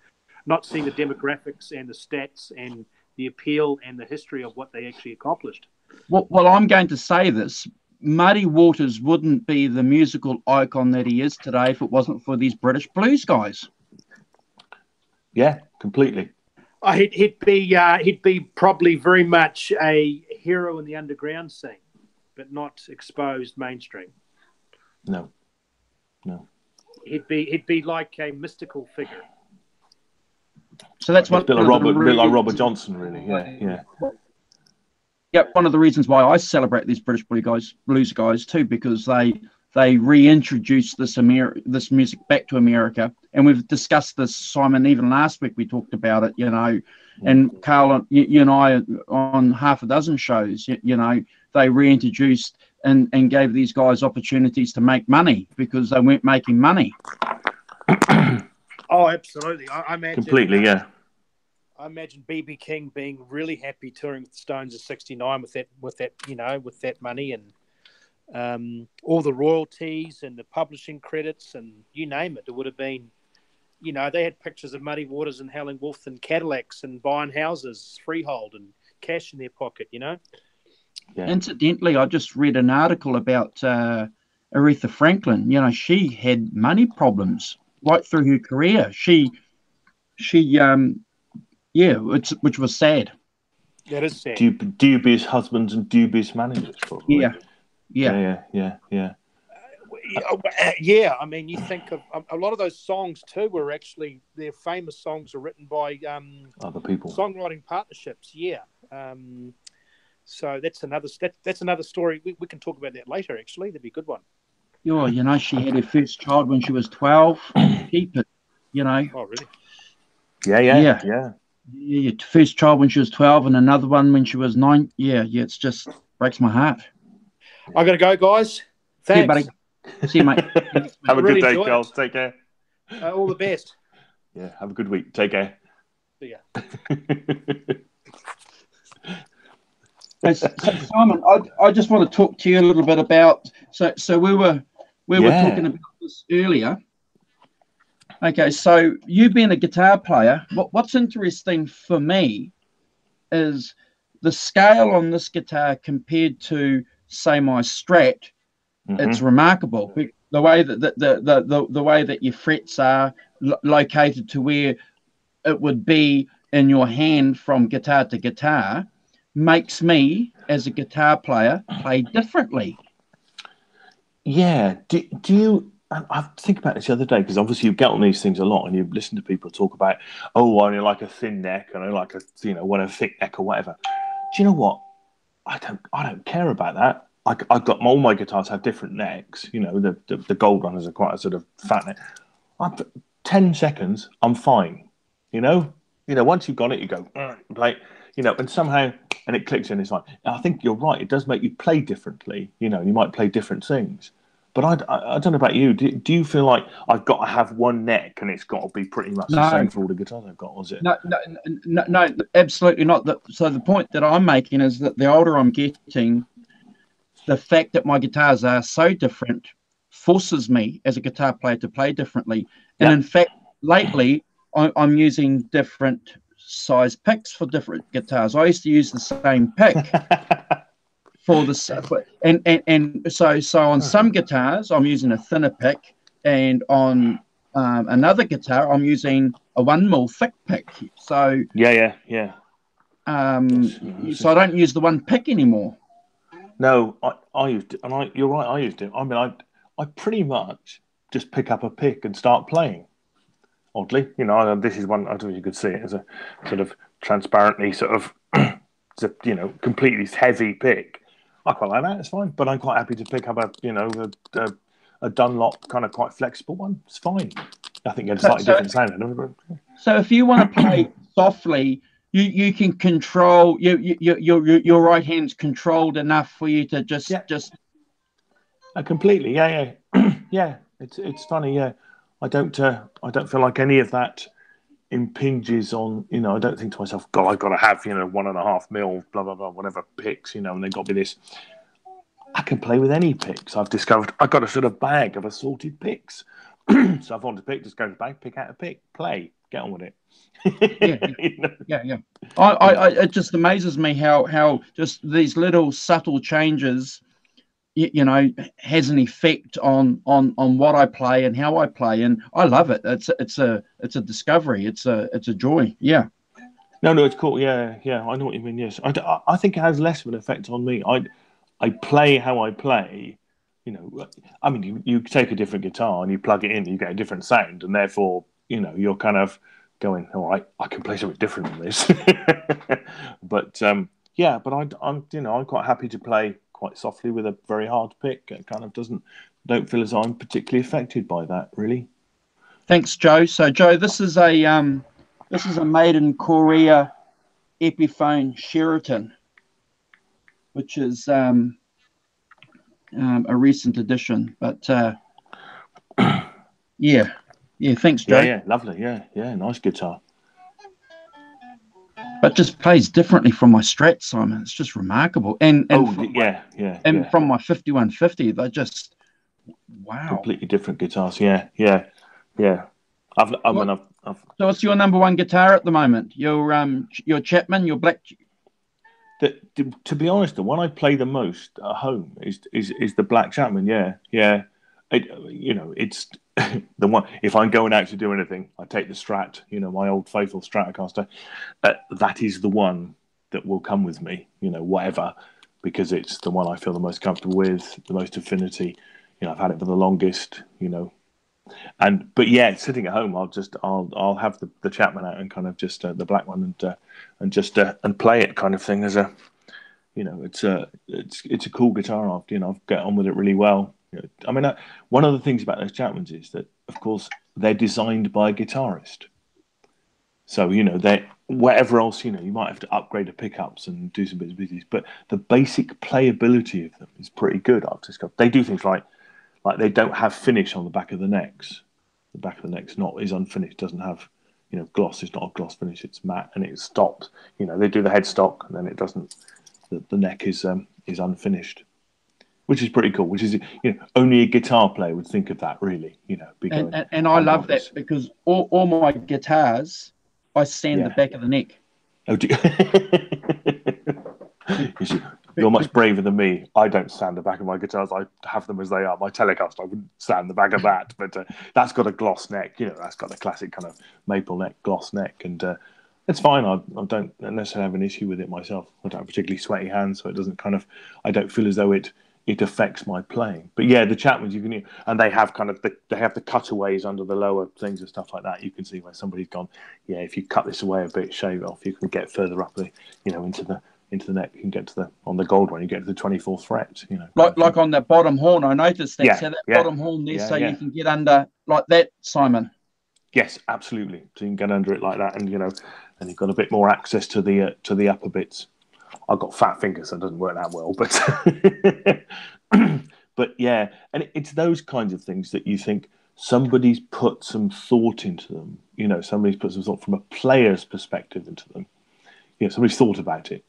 not seeing the demographics and the stats and the appeal and the history of what they actually accomplished. Well, I'm going to say this. Muddy Waters wouldn't be the musical icon that he is today if it wasn't for these British blues guys. Yeah, completely. He'd be probably very much a hero in the underground scene, but not exposed mainstream. No. He'd be like a mystical figure. So that's a bit like Robert Johnson, really. Yeah. Yeah, one of the reasons why I celebrate these British blues guys too, because they reintroduced this music back to America, and we've discussed this, Simon. Even last week we talked about it, and Carl, you and I on half a dozen shows, they reintroduced and gave these guys opportunities to make money because they weren't making money. Oh, absolutely. I imagine completely, yeah. I imagine BB King being really happy touring with the Stones in '69 with that money and all the royalties and the publishing credits and you name it. It would have been, they had pictures of Muddy Waters and Howling Wolf and Cadillacs and buying houses, freehold and cash in their pocket. Yeah. Incidentally, I just read an article about Aretha Franklin. She had money problems right through her career. Which was sad. That is sad. Dubious husbands and dubious managers, probably. Yeah. Yeah, I mean, you think of a lot of those songs too were actually their famous songs are written by other people, songwriting partnerships. Yeah, so that's another story. We can talk about that later. Actually, that'd be a good one. Yeah, she had her first child when she was 12. Keep it, Oh, really? Yeah. Yeah, first child when she was 12 and another one when she was 9. Yeah, it's just breaks my heart. I got to go, guys. Thanks. See you, buddy. See you, mate. Have a good day, Charles. Take care. All the best. Yeah, have a good week. Take care. See ya. So, Simon, I just want to talk to you a little bit about. So we were talking about this earlier. Okay, so you being a guitar player, what's interesting for me is the scale on this guitar compared to, say, my Strat. Mm-hmm. It's remarkable. The way that the way that your frets are located to where it would be in your hand from guitar to guitar makes me, as a guitar player, play differently. Yeah. Do you? I think about this the other day because obviously you get on these things a lot and you listen to people talk about, I only like a thin neck and I like a thick neck or whatever. Do you know what? I don't care about that. I've got all my guitars have different necks. The gold runners are quite a sort of fat neck. 10 seconds, I'm fine. Once you've got it, you go play. And somehow and it clicks in. It's fine. I think you're right. It does make you play differently. You might play different things. But I don't know about you. Do you feel like I've got to have one neck and it's got to be pretty much the same for all the guitars I've got? Or is it? No, absolutely not. So the point that I'm making is that the older I'm getting, the fact that my guitars are so different forces me as a guitar player to play differently. And in fact, lately I'm using different size picks for different guitars. I used to use the same pick. So on some guitars I'm using a thinner pick, and on another guitar I'm using a 1 mil thick pick. So yeah. So I don't use the one pick anymore. No, I used it, and you're right. I used it. I mean, I pretty much just pick up a pick and start playing. Oddly, this is one. I don't know if you could see it as a sort of transparently sort of, completely heavy pick. I quite like that. It's fine, but I'm quite happy to pick up a Dunlop kind of quite flexible one. It's fine. I think it's a slightly different sound. So if you want to play softly, you can control your right hand's controlled enough for you to just completely. Yeah. Yeah. It's funny. Yeah, I don't feel like any of that impinges on, I don't think to myself, God, I've got to have, 1.5 mil, blah, blah, blah, whatever picks, and they've got to be this. I can play with any picks. I've discovered I've got a sort of bag of assorted picks. So if I want to pick, just go to the bag, pick out a pick, play, get on with it. Yeah, You know? yeah. It just amazes me how just these little subtle changes, has an effect on what I play and how I play, and I love it. It's a discovery. It's a joy. Yeah. No, it's cool. Yeah, I know what you mean. Yes, I think it has less of an effect on me. I play how I play. I mean, you take a different guitar and you plug it in, you get a different sound, and therefore, you're kind of going, all right, I can play something different than this. But I'm quite happy to play quite softly with a very hard pick. It kind of don't feel as I'm particularly affected by that, really. Thanks, Joe. So, Joe, this is a made in Korea Epiphone Sheraton, which is a recent addition. But yeah, thanks, Joe. Yeah, lovely. Yeah, nice guitar. But just plays differently from my Strat, Simon. It's just remarkable. And from my 5150, they're just wow. Completely different guitars. Yeah. So what's your number one guitar at the moment? Your Chapman, your black. To be honest, the one I play the most at home is the Black Chapman. Yeah. It's the one. If I'm going out to do anything, I take the Strat. My old faithful Stratocaster. That is the one that will come with me. Whatever, because it's the one I feel the most comfortable with, the most affinity. I've had it for the longest. But yeah, sitting at home, I'll have the Chapman out and kind of just the black one and play it kind of thing as a, it's a cool guitar. I've got on with it really well. I mean, one of the things about those Chapmans is that, of course, they're designed by a guitarist. So they whatever else you might have to upgrade the pickups and do some bits and pieces, but the basic playability of them is pretty good. I've discovered they do things like they don't have finish on the back of the necks. The back of the neck's is unfinished. Doesn't have gloss. It's not a gloss finish. It's matte and it stops. They do the headstock and then it doesn't. The neck is unfinished, which is pretty cool. Which is only a guitar player would think of that, really. And I love that because all my guitars, I sand the back of the neck. Oh, do you? You're much braver than me. I don't sand the back of my guitars. I have them as they are. My Telecaster, I wouldn't sand the back of that, but that's got a gloss neck. That's got the classic kind of maple neck, gloss neck, and it's fine. I don't necessarily have an issue with it myself. I don't have particularly sweaty hands, so it doesn't I don't feel as though it affects my playing. But yeah, the Chapmans and they have kind of they have the cutaways under the lower things and stuff like that. You can see where somebody's gone. Yeah, if you cut this away a bit, shave it off, you can get further up into the neck. You can get on the gold one. You get to the 24th fret. Like on that bottom horn. I noticed that. So that bottom horn there, you can get under like that, Simon. Yes, absolutely. So you can get under it like that, and and you've got a bit more access to the upper bits. I've got fat fingers, so it doesn't work that well, but yeah, and it's those kinds of things that you think somebody's put some thought into them. Somebody's put some thought from a player's perspective into them. Somebody's thought about it.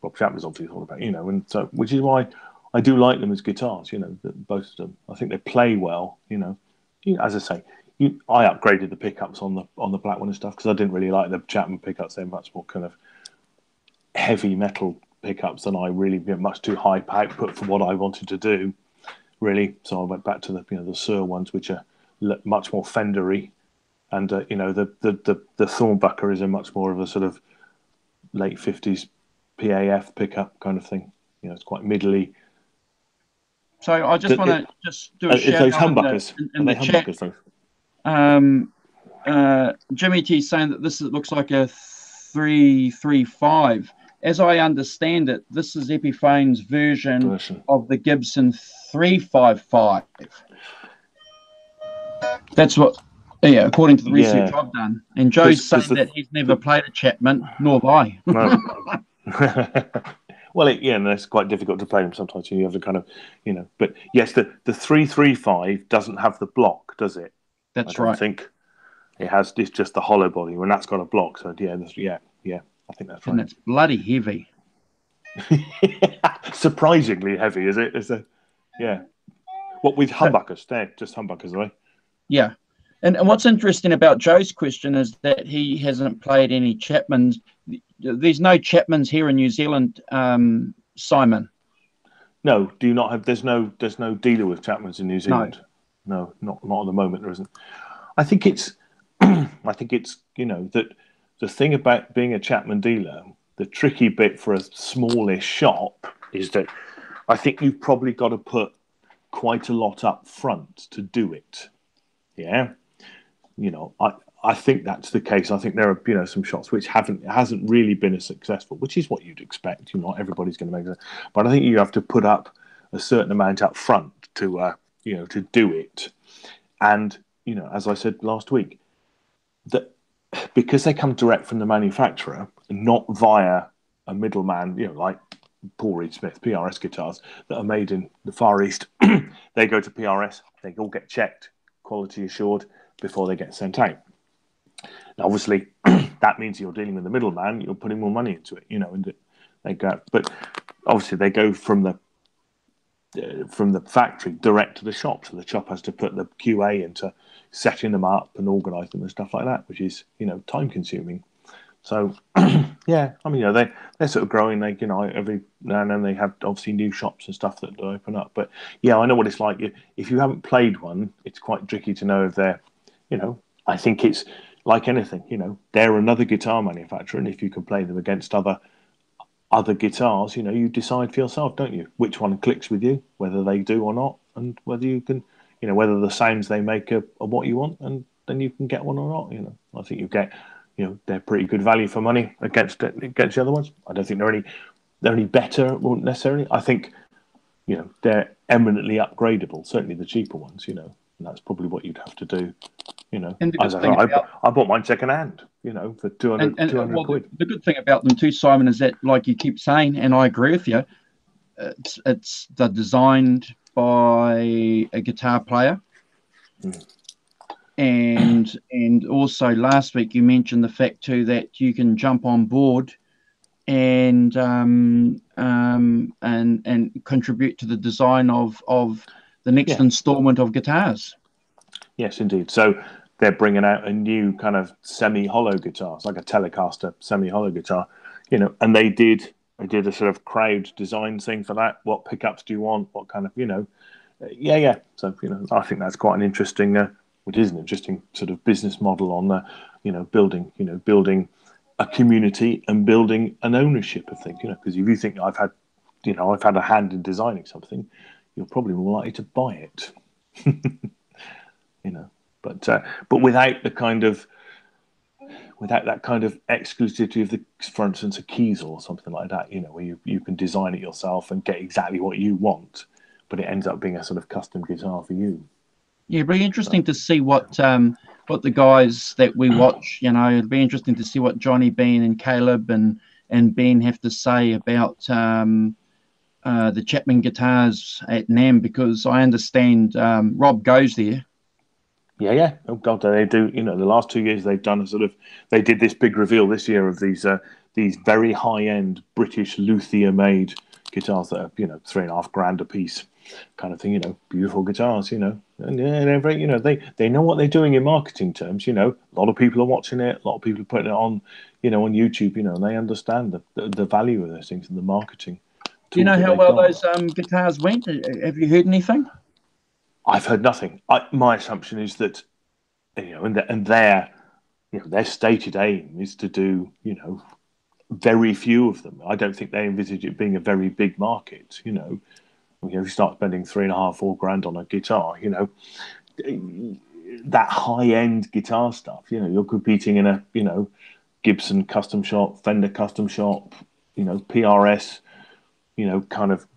Rob Chapman's obviously thought about it. And so which is why I do like them as guitars. Both of them. I think they play well. As I say, I upgraded the pickups on the black one and stuff because I didn't really like the Chapman pickups. They're much more kind of heavy metal pickups than I really much too high output for what I wanted to do. Really, so I went back to the Sur ones, which are much more Fendery, and the Thornbucker is a much more of a sort of late 50s PAF pickup kind of thing. It's quite middly. So I just want to just do a shout those out humbuckers. in the chat. Jimmy T saying that this looks like a 335. As I understand it, this is Epiphone's version of the Gibson 355. That's what, according to the research I've done. And Joe's saying that he's never played a Chapman, nor have I. No. Well, and it's quite difficult to play them sometimes. You have to kind of, But yes, the 335 doesn't have the block, does it? That's right. I think it has. It's just the hollow body, and that's got a block. So yeah. I think that's right. And it's bloody heavy. Surprisingly heavy, is it? What with humbuckers? They're just humbuckers, are they? Yeah. And what's interesting about Joe's question is that he hasn't played any Chapmans. There's no Chapmans here in New Zealand, Simon. No, do you not have? There's no dealer with Chapmans in New Zealand. No, not at the moment. There isn't. I think it's that the thing about being a Chapman dealer, the tricky bit for a smallish shop is that I think you've probably got to put quite a lot up front to do it. Yeah, I think that's the case. I think there are some shops which hasn't really been as successful, which is what you'd expect. Not everybody's going to make it, but I think you have to put up a certain amount up front to do it. And as I said last week, that because they come direct from the manufacturer, not via a middleman, like Paul Reed Smith PRS guitars that are made in the Far East, they go to PRS, they all get checked, quality assured before they get sent out. Now, obviously, that means you're dealing with the middleman. You're putting more money into it, and they go. But obviously, they go from the factory direct to the shop, so the shop has to put the QA into setting them up and organising them and stuff like that, which is time consuming. So yeah, I mean, they're sort of growing. They every now and then they have obviously new shops and stuff that open up. But yeah, I know what it's like. If you haven't played one, it's quite tricky to know if they're, I think it's like anything. They're another guitar manufacturer, and if you can play them against other guitars, you decide for yourself, don't you, which one clicks with you, whether they do or not, and whether you can, whether the sounds they make are what you want, and then you can get one or not. I think you get, they're pretty good value for money against the other ones. I don't think they're any better necessarily. I think, they're eminently upgradable. Certainly the cheaper ones, and that's probably what you'd have to do. I bought mine second hand, for 200 quid. The good thing about them too, Simon, is that, like you keep saying, and I agree with you, they're designed by a guitar player. And also last week you mentioned the fact too that you can jump on board and contribute to the design of the next installment of guitars. Yes, indeed. So they're bringing out a new kind of semi-hollow guitar. It's like a Telecaster semi-hollow guitar, and they did a sort of crowd design thing for that. What pickups do you want? What kind of, yeah. So, I think that's quite an interesting, which is an interesting sort of business model on the, building a community and building an ownership of things, because if you think I've had a hand in designing something, you're probably more likely to buy it, but without that kind of exclusivity of the, for instance, a Kiesel or something like that, where you can design it yourself and get exactly what you want, but it ends up being a sort of custom guitar for you. Yeah, very interesting to see what the guys that we watch, it'd be interesting to see what Johnny, Ben and Caleb and Ben have to say about the Chapman guitars at NAMM, because I understand Rob goes there. Yeah. Oh God, they do. The last 2 years they've done they did this big reveal this year of these very high-end British luthier-made guitars that are $3,500 a piece, kind of thing. Beautiful guitars. And they're very, they know what they're doing in marketing terms. A lot of people are watching it. A lot of people are putting it on, on YouTube. And they understand the value of those things and the marketing. Do you know how well those guitars went? Have you heard anything? I've heard nothing. My assumption is that, and their stated aim is to do, very few of them. I don't think they envisage it being a very big market. If you start spending $3,500-4,000 on a guitar, that high-end guitar stuff, you're competing in a, Gibson custom shop, Fender custom shop, PRS, kind of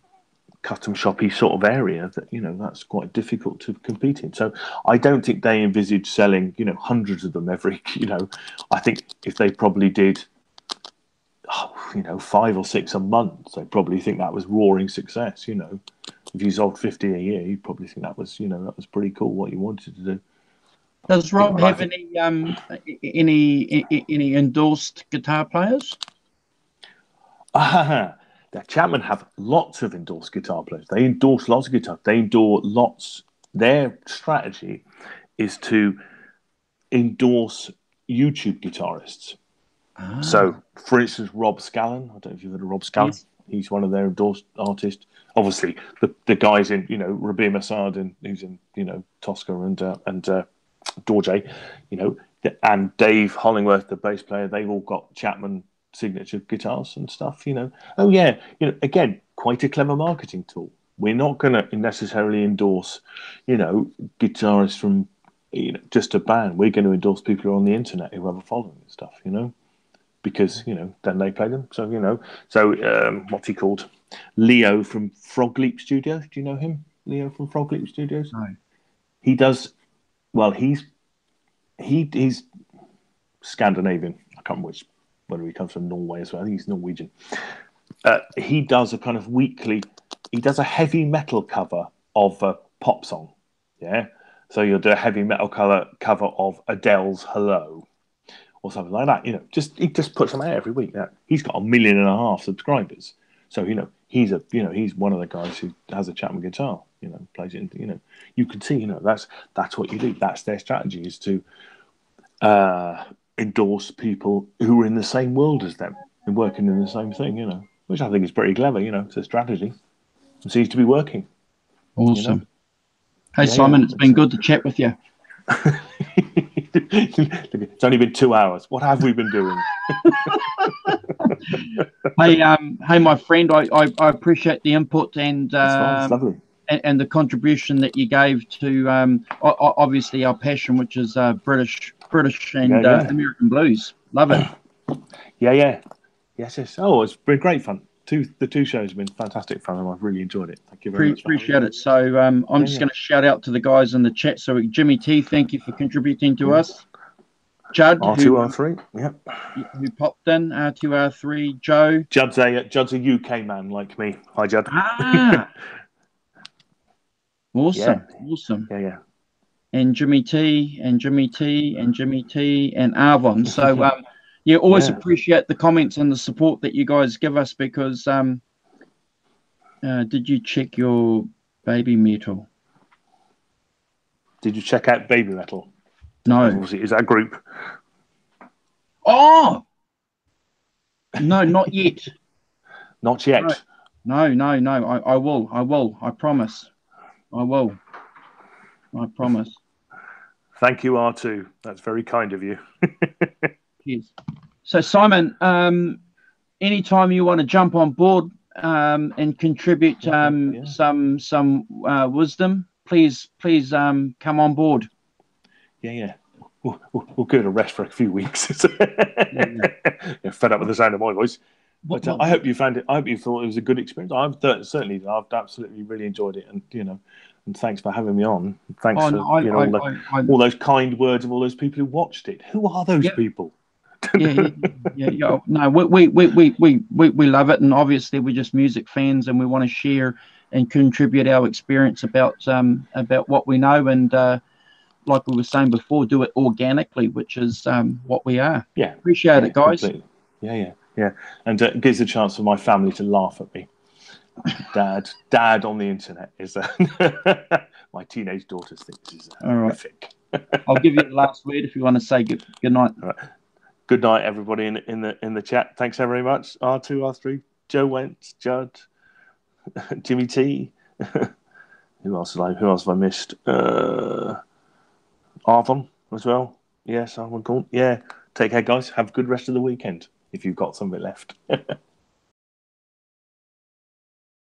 custom shoppy sort of area that that's quite difficult to compete in. So I don't think they envisage selling hundreds of them every. I think if they probably did 5 or 6 a month, they probably think that was roaring success. If you sold 50 a year, you'd probably think that was that was pretty cool, what you wanted to do. Does Rob have any endorsed guitar players? The Chapman have lots of endorsed guitar players. They endorse lots of guitars. They endorse lots. Their strategy is to endorse YouTube guitarists. Ah, So, for instance, Rob Scallon. I don't know if you've heard of Rob Scallon. yes. He's one of their endorsed artists. Obviously, the guys in Rabir Massad and who's in Tosca and Dorje, and Dave Hollingworth, the bass player. They've all got Chapman signature guitars and stuff. Oh yeah, again, quite a clever marketing tool. We're not going to necessarily endorse, guitarists from just a band. We're going to endorse people who are on the internet who have a following and stuff. Because then they play them. So what's he called? Leo from Frog Leap Studios. Do you know him? Leo from Frog Leap Studios. No. He does. Well, he's Scandinavian. I can't remember whether he comes from Norway as well. I think he's Norwegian. He does a kind of weekly. He does a heavy metal cover of a pop song. Yeah. So you'll do a heavy metal cover of Adele's "Hello," or something like that. He just puts them out every week. Now, he's got 1.5 million subscribers. So he's one of the guys who has a Chapman guitar. Plays it. You can see. That's what you do. That's their strategy, is to endorse people who are in the same world as them and working in the same thing. Which I think is pretty clever. It's a strategy. It seems to be working. Awesome. Hey, Simon, it's been good to chat with you. It's only been 2 hours. What have we been doing? Hey, my friend, I appreciate the input and It's lovely. and the contribution that you gave to obviously our passion, which is British and American blues. Love it. Yeah. Yes. Oh, it's been great fun. The two shows have been fantastic fun, and I've really enjoyed it. Thank you very much. Appreciate it. So I'm just going to shout out to the guys in the chat. So Jimmy T, thank you for contributing to us. Judd, R2R3, who popped in, R2R3, Joe. Judd's a UK man like me. Hi, Judd. Awesome. Yeah. And Jimmy T, and Arvon. So always appreciate the comments and the support that you guys give us, because did you check your Baby Metal? Did you check out Baby Metal? No. Obviously, is that a group? Oh! No, not yet. Not yet. No. I will. I promise. I will. I promise. Thank you, R2. That's very kind of you. Yes. So, Simon, anytime you want to jump on board and contribute some wisdom, please come on board. Yeah. We'll give it a rest for a few weeks. Fed up with the sound of my voice. But I hope you found it. I hope you thought it was a good experience. I've absolutely really enjoyed it, and and thanks for having me on. Thanks for all those kind words of all those people who watched it. Who are those people? Yeah. No, we love it, and obviously we're just music fans, and we want to share and contribute our experience about what we know, and like we were saying before, do it organically, which is what we are. Yeah, appreciate it, guys. Completely. Yeah, and it gives a chance for my family to laugh at me. Dad on the internet is my teenage daughters think this is horrific. I'll give you the last word if you want to say good night. All right. Good night, everybody in the chat. Thanks very much. R2, R3, Joe Wentz, Judd, Jimmy T. Who else have I missed? Arvon as well. Yes, Arvon. Cool. Yeah. Take care, guys. Have a good rest of the weekend if you've got something left.